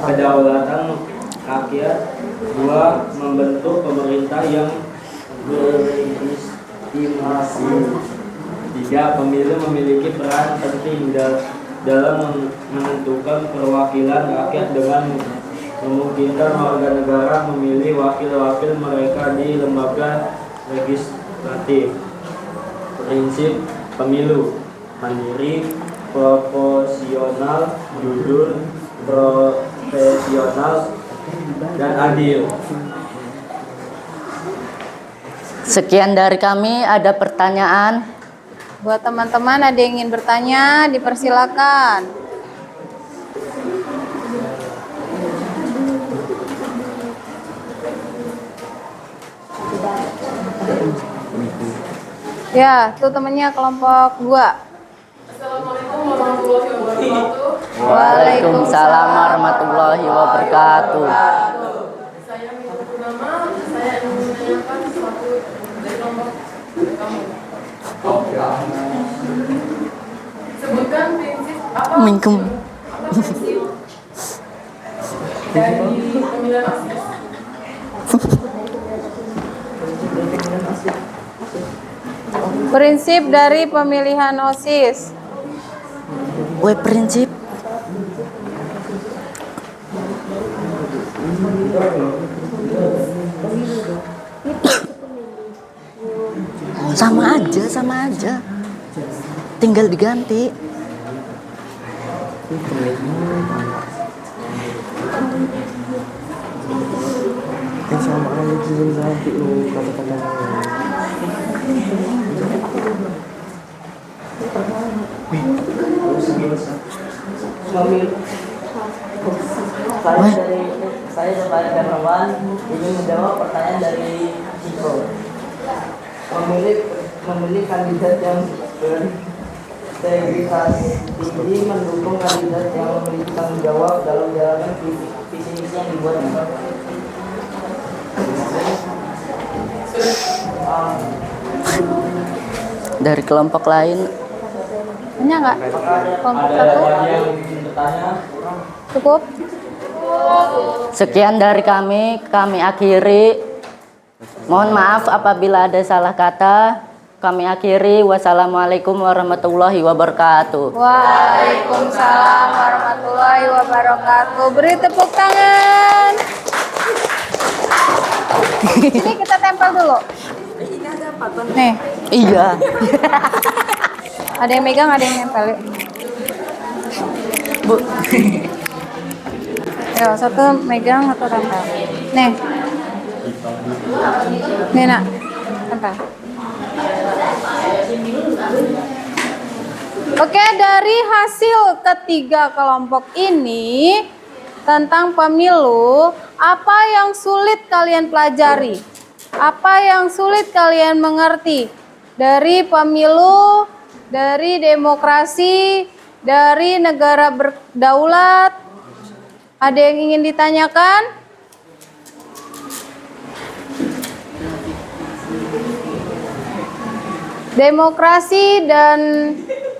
kedaulatan rakyat. 2. Membentuk pemerintah yang berlegitimasi. 3. Pemilu memiliki peran penting dalam menentukan perwakilan rakyat dengan memungkinkan warga negara memilih wakil-wakil mereka di lembaga legislatif. Prinsip pemilu: mandiri, proporsional, jujur, profesional, dan adil. Sekian dari kami. Ada pertanyaan? Buat teman-teman ada yang ingin bertanya, dipersilakan. Ya, tuh temennya kelompok 2. Assalamualaikum warahmatullahi wabarakatuh. Waalaikumsalam warahmatullahi wabarakatuh. Saya Minggu Purnama. Saya ingin menanyakan sesuatu dari kelompok kamu. Sebutkan prinsip apa prinsip dari pemilihan OSIS. Prinsip dari pemilihan OSIS. Prinsip. Sama aja. Tinggal diganti. Sama aja nanti lu kata-kata. Saya Farid Darmawan ingin menjawab pertanyaan dari Ciko. Memilih kandidat yang berintegritas tinggi mendukung kandidat yang memiliki tanggung jawab dalam menjalankan visi misi yang dibuatnya. Dari kelompok lain Punya nggak? Kelompok Ada 1? yang ingin bertanya? Cukup? sekian dari kami akhiri. Mohon maaf apabila ada salah kata. Kami akhiri. Wassalamualaikum warahmatullahi wabarakatuh. Waalaikumsalam warahmatullahi wabarakatuh. Beri tepuk tangan. Ini kita tempel dulu. Nih. Iya. Ada yang megang, ada yang nempel. Bu. Yo, satu megang, satu tempel. Nih. Nih nak, tempel. Oke, dari hasil ketiga kelompok ini tentang pemilu, apa yang sulit kalian pelajari? Apa yang sulit kalian mengerti dari pemilu, dari demokrasi, dari negara berdaulat? Ada yang ingin ditanyakan? Demokrasi dan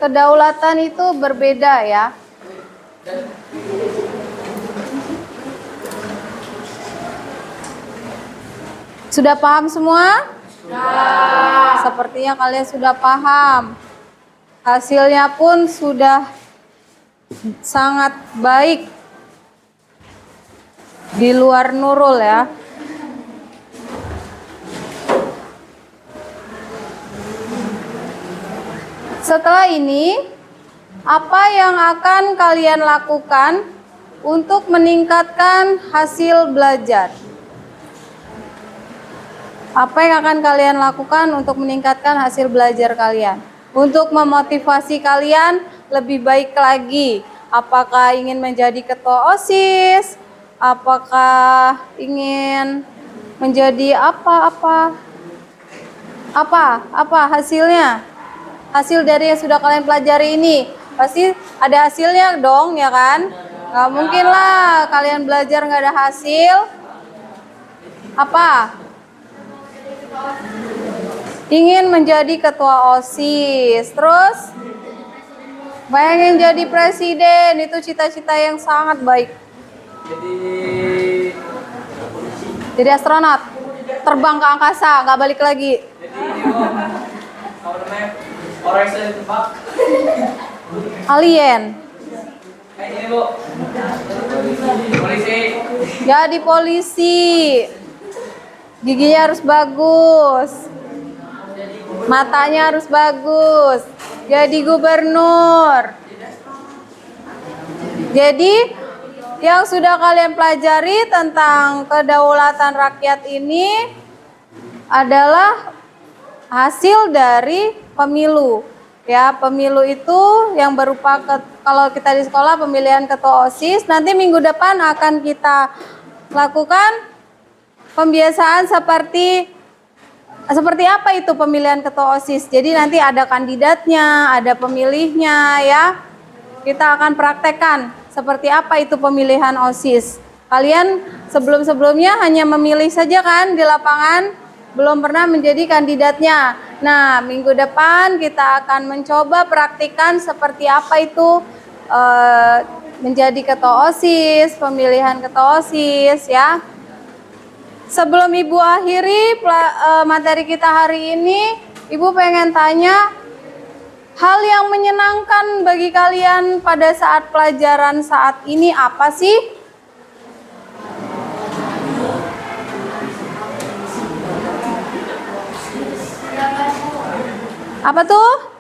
kedaulatan itu berbeda ya. Sudah paham semua? Ya. Sepertinya kalian sudah paham. Hasilnya pun sudah sangat baik. Di luar Nurul ya. Setelah ini, apa yang akan kalian lakukan untuk meningkatkan hasil belajar? Apa yang akan kalian lakukan untuk meningkatkan hasil belajar kalian? Untuk memotivasi kalian lebih baik lagi. Apakah ingin menjadi ketua OSIS? Apakah ingin menjadi apa hasilnya? Hasil dari yang sudah kalian pelajari ini pasti ada hasilnya dong, ya kan? Gak mungkin lah kalian belajar nggak ada hasil. Apa? Ingin menjadi ketua OSIS, terus pengen jadi presiden, itu cita-cita yang sangat baik. Jadi astronot, terbang ke angkasa, nggak balik lagi. Alien. Ini Bu. Polisi. Jadi polisi. Giginya harus bagus. Matanya harus bagus. Jadi gubernur. Jadi yang sudah kalian pelajari tentang kedaulatan rakyat ini adalah hasil dari pemilu. Ya, pemilu itu yang berupa kalau kita di sekolah pemilihan ketua OSIS, nanti minggu depan akan kita lakukan pembiasaan seperti apa itu pemilihan ketua OSIS. Jadi nanti ada kandidatnya, ada pemilihnya ya. Kita akan praktekkan seperti apa itu pemilihan OSIS. Kalian sebelum-sebelumnya hanya memilih saja kan di lapangan, belum pernah menjadi kandidatnya. Nah, minggu depan kita akan mencoba praktikan seperti apa itu menjadi ketua OSIS, pemilihan ketua OSIS ya. Sebelum Ibu akhiri materi kita hari ini, Ibu pengen tanya, hal yang menyenangkan bagi kalian pada saat pelajaran saat ini apa sih? Apa tuh?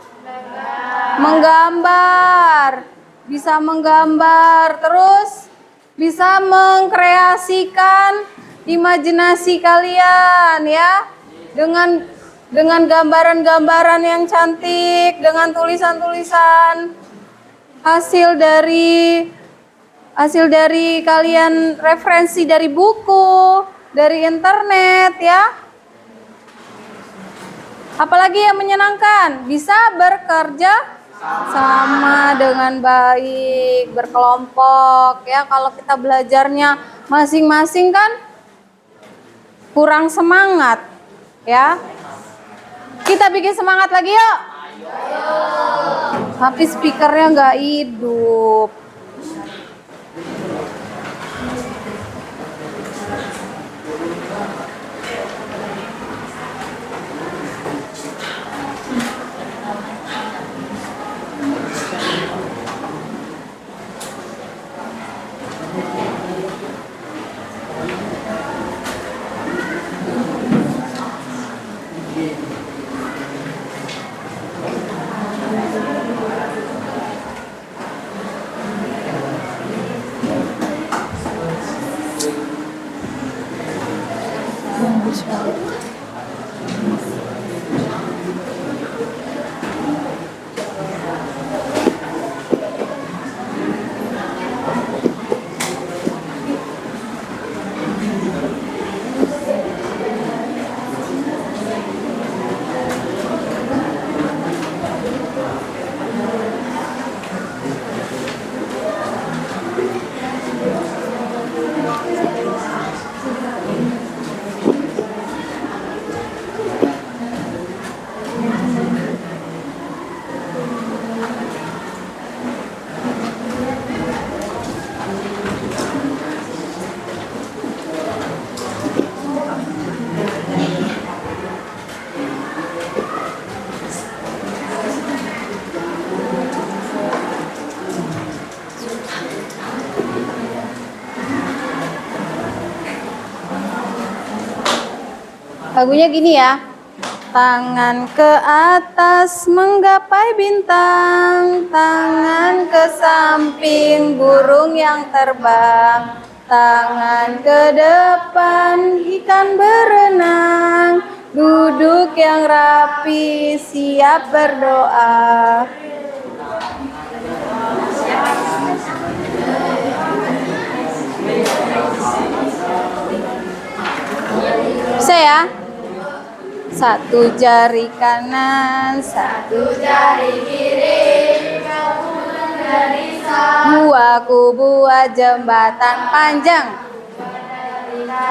Menggambar. Bisa menggambar, terus bisa mengkreasikan imajinasi kalian ya. Dengan gambaran-gambaran yang cantik, dengan tulisan-tulisan hasil dari kalian referensi dari buku, dari internet ya. Apalagi yang menyenangkan, bisa bekerja sama dengan baik, berkelompok ya. Kalau kita belajarnya masing-masing kan kurang semangat ya. Kita bikin semangat lagi yuk. Tapi speakernya nggak hidup. Lagunya gini ya. Tangan ke atas menggapai bintang, tangan ke samping burung yang terbang, tangan ke depan ikan berenang, duduk yang rapi siap berdoa. Bisa ya? Satu jari kanan, satu jari kiri, dua kubu jembatan panjang.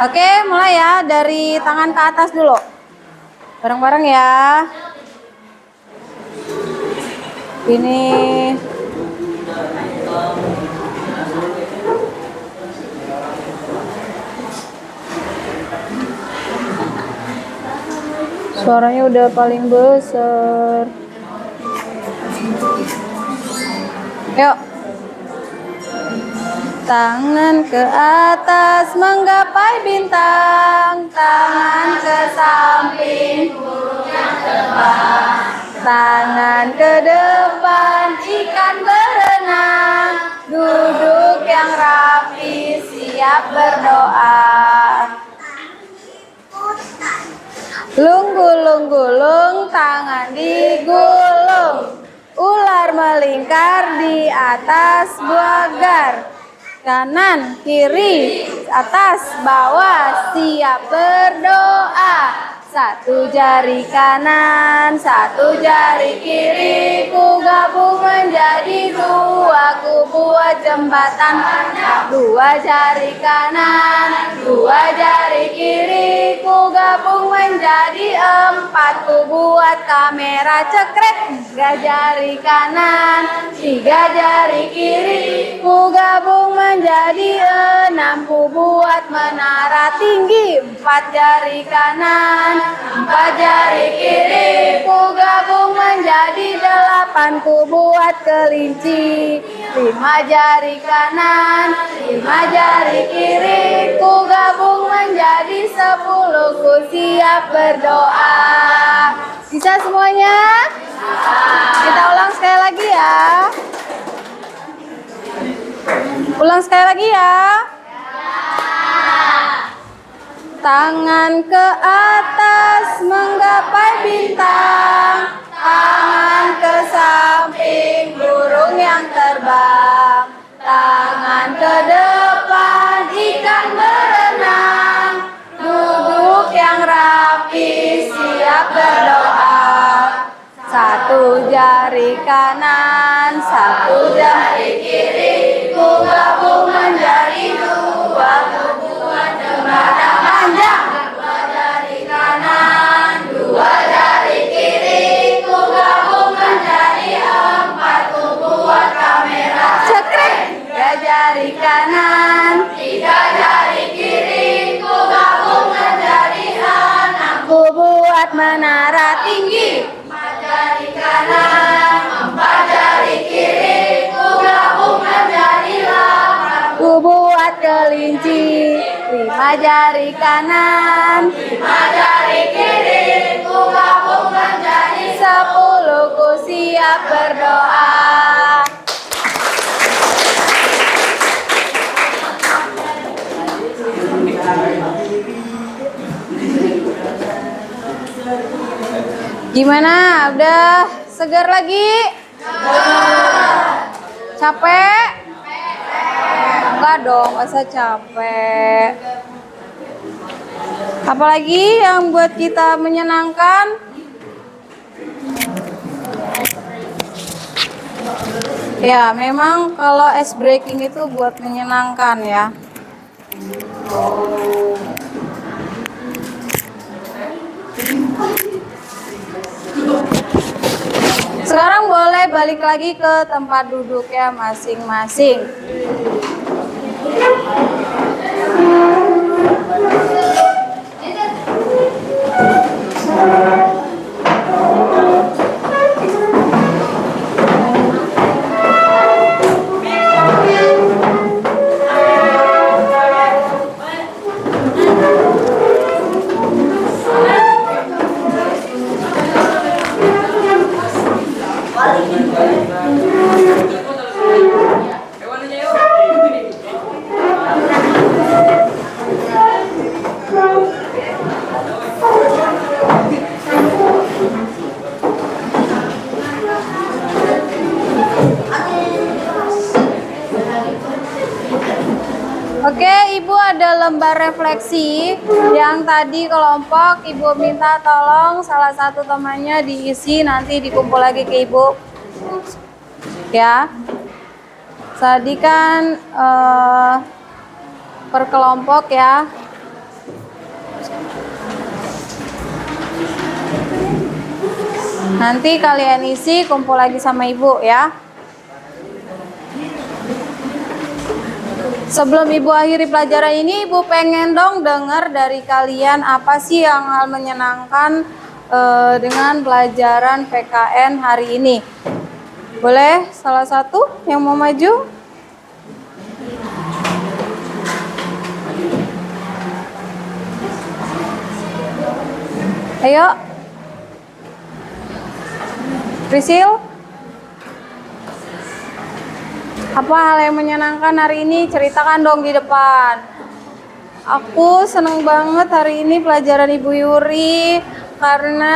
Oke, mulai ya dari tangan ke atas dulu. Bareng-bareng ya. Ini suaranya udah paling besar. Yuk. Tangan ke atas menggapai bintang, tangan ke samping burung yang terbang, tangan ke depan ikan berenang, duduk yang rapi siap berdoa. Gulung-gulung, tangan digulung, ular melingkar di atas buagar, kanan kiri atas bawah siap berdoa. Satu jari kanan, satu jari kiri, ku gabung menjadi dua, ku buat jembatan panjang. Dua jari kanan, dua jari kiri, ku gabung menjadi empat, ku buat kamera cekrek. Tiga jari kanan, tiga jari kiri, ku gabung menjadi enam, ku buat menara tinggi. Empat jari kanan, empat jari kiri, ku gabung menjadi delapan, ku buat kelinci. Lima jari kanan, lima jari kiri, ku gabung menjadi 10, ku siap berdoa. Bisa semuanya? Kita ulang sekali lagi ya. Ulang sekali lagi ya. Tangan ke atas menggapai bintang, tangan ke samping burung yang terbang, tangan ke depan ikan berenang, duduk yang rapi siap berdoa. Satu jari kanan, satu jari kiri, ku gabung menjadi dua, ku buat jembatan panjang. Dua jari kanan, dua jari kiri, ku gabung menjadi empat, ku buat kamera cekrek. Tiga jari kanan, tiga jari kiri, ku gabung menjadi enam, ku buat menara tinggi. Empat jari kanan, empat jari kiri, ku gabung menjadi 8, ku buat kelinci. Lima jari kanan, lima jari kiri, ku gabung menjadi 10, ku siap berdoa. Gimana? Udah segar lagi? Capek? Enggak dong, masa capek. Apalagi yang buat kita menyenangkan? Ya, memang kalau ice breaking itu buat menyenangkan ya. Sekarang boleh balik lagi ke tempat duduknya masing-masing. Oke, Ibu ada lembar refleksi yang tadi kelompok Ibu minta tolong salah satu temannya diisi, nanti dikumpul lagi ke Ibu. Ya. Tadi kan per kelompok ya. Nanti kalian isi, kumpul lagi sama Ibu ya. Sebelum Ibu akhiri pelajaran ini, Ibu pengen dong dengar dari kalian apa sih yang hal menyenangkan dengan pelajaran PKN hari ini. Boleh salah satu yang mau maju? Ayo. Prisil? Apa hal yang menyenangkan hari ini? Ceritakan dong di depan. Aku seneng banget hari ini pelajaran Ibu Yuri karena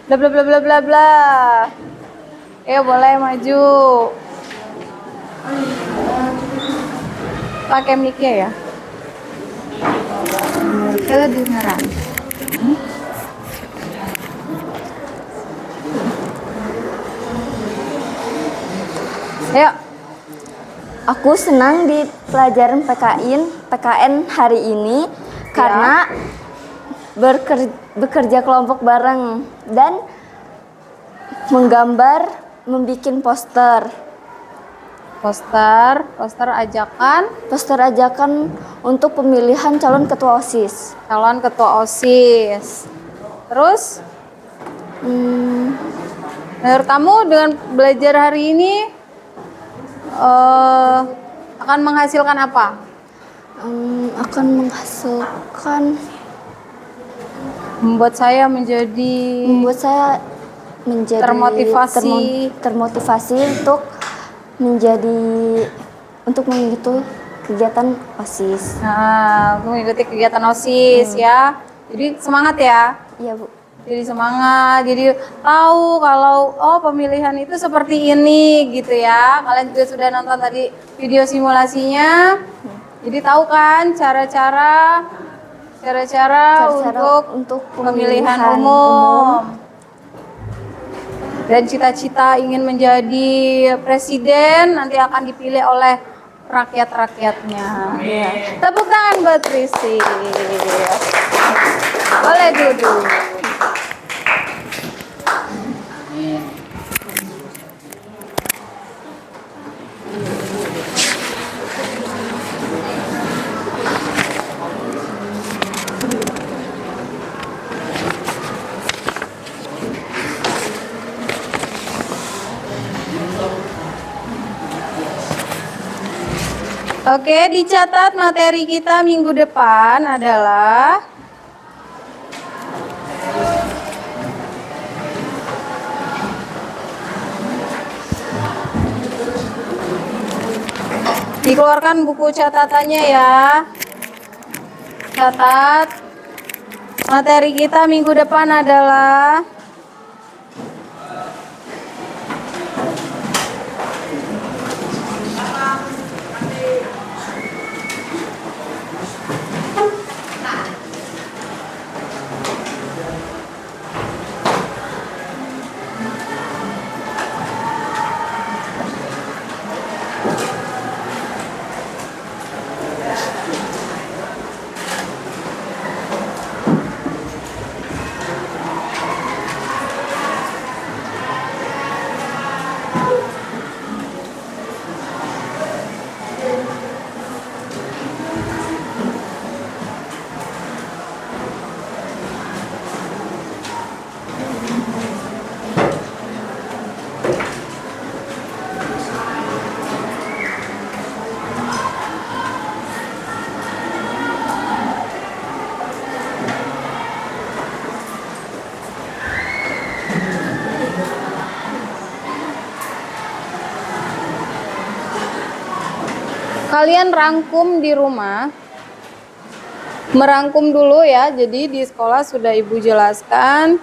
bla bla bla bla bla bla. Ayo boleh maju. Pakai mic-nya ya. Kedengeran. Ayo. Aku senang di pelajaran PKN hari ini karena bekerja kelompok bareng dan menggambar, membuat poster. Poster ajakan untuk pemilihan calon ketua OSIS. Calon ketua OSIS. Terus, menurut kamu dengan belajar hari ini akan menghasilkan apa? Akan menghasilkan membuat saya menjadi termotivasi untuk mengikuti kegiatan OSIS. Nah, untuk mengikuti kegiatan OSIS ya. Jadi semangat ya. Iya, Bu. Jadi semangat, jadi tahu kalau pemilihan itu seperti ini gitu ya. Kalian juga sudah nonton tadi video simulasinya. Jadi tahu kan cara-cara untuk pemilihan umum. Dan cita-cita ingin menjadi presiden nanti akan dipilih oleh rakyat-rakyatnya. Ya. Tepuk tangan buat Trisi. Boleh duduk. Oke, dicatat materi kita minggu depan adalah dikeluarkan buku catatannya ya. Catat materi kita minggu depan adalah kalian rangkum di rumah, merangkum dulu ya. Jadi di sekolah sudah Ibu jelaskan.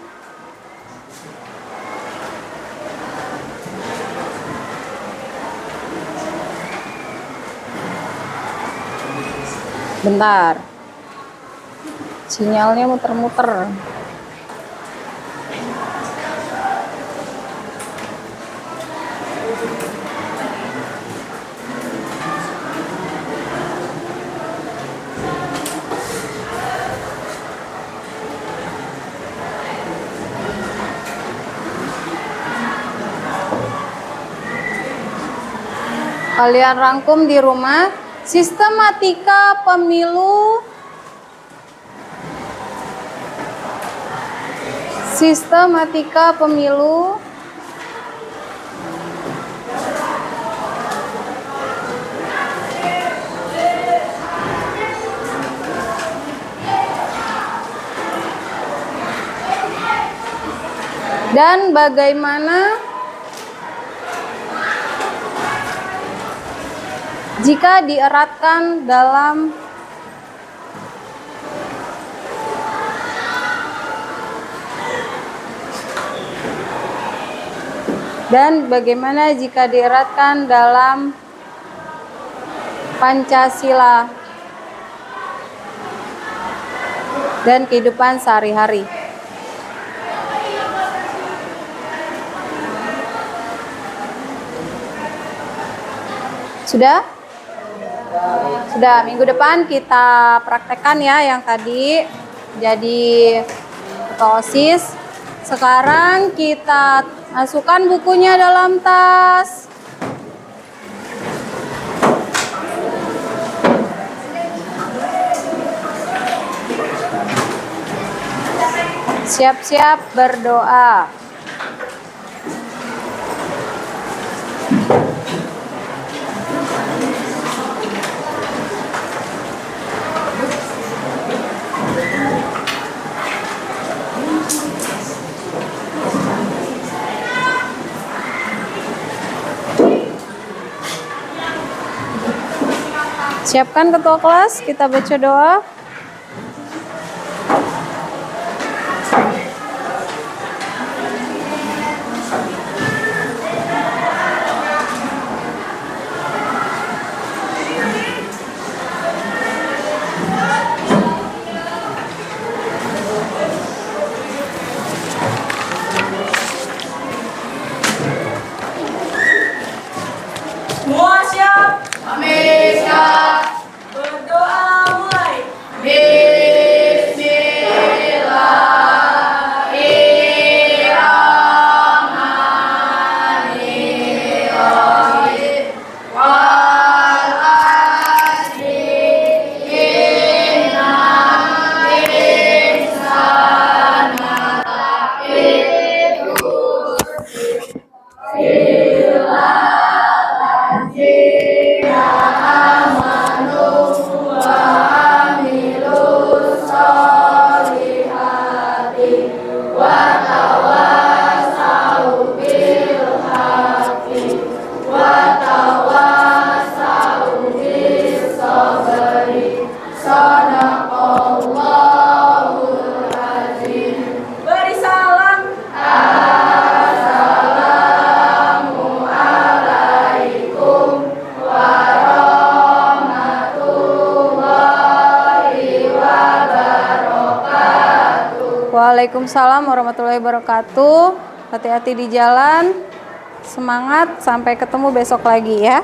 Bentar. Sinyalnya muter-muter. Kalian rangkum di rumah. Sistematika pemilu. Sistematika pemilu. Dan bagaimana jika dieratkan dalam Pancasila dan kehidupan sehari-hari. Sudah? Sudah, minggu depan kita praktekkan ya yang tadi jadi ketua OSIS. Sekarang kita masukkan bukunya dalam tas. Siap-siap berdoa. Siapkan ketua kelas, kita baca doa. Semua siap? Kami siap. Berdoa mulai. Bismillahirrahmanirrahim. Wal asri innal insana lafi khusr. Beri salam. Assalamualaikum warahmatullahi wabarakatuh. Waalaikumsalam warahmatullahi wabarakatuh. Hati-hati di jalan. Semangat, sampai ketemu besok lagi ya.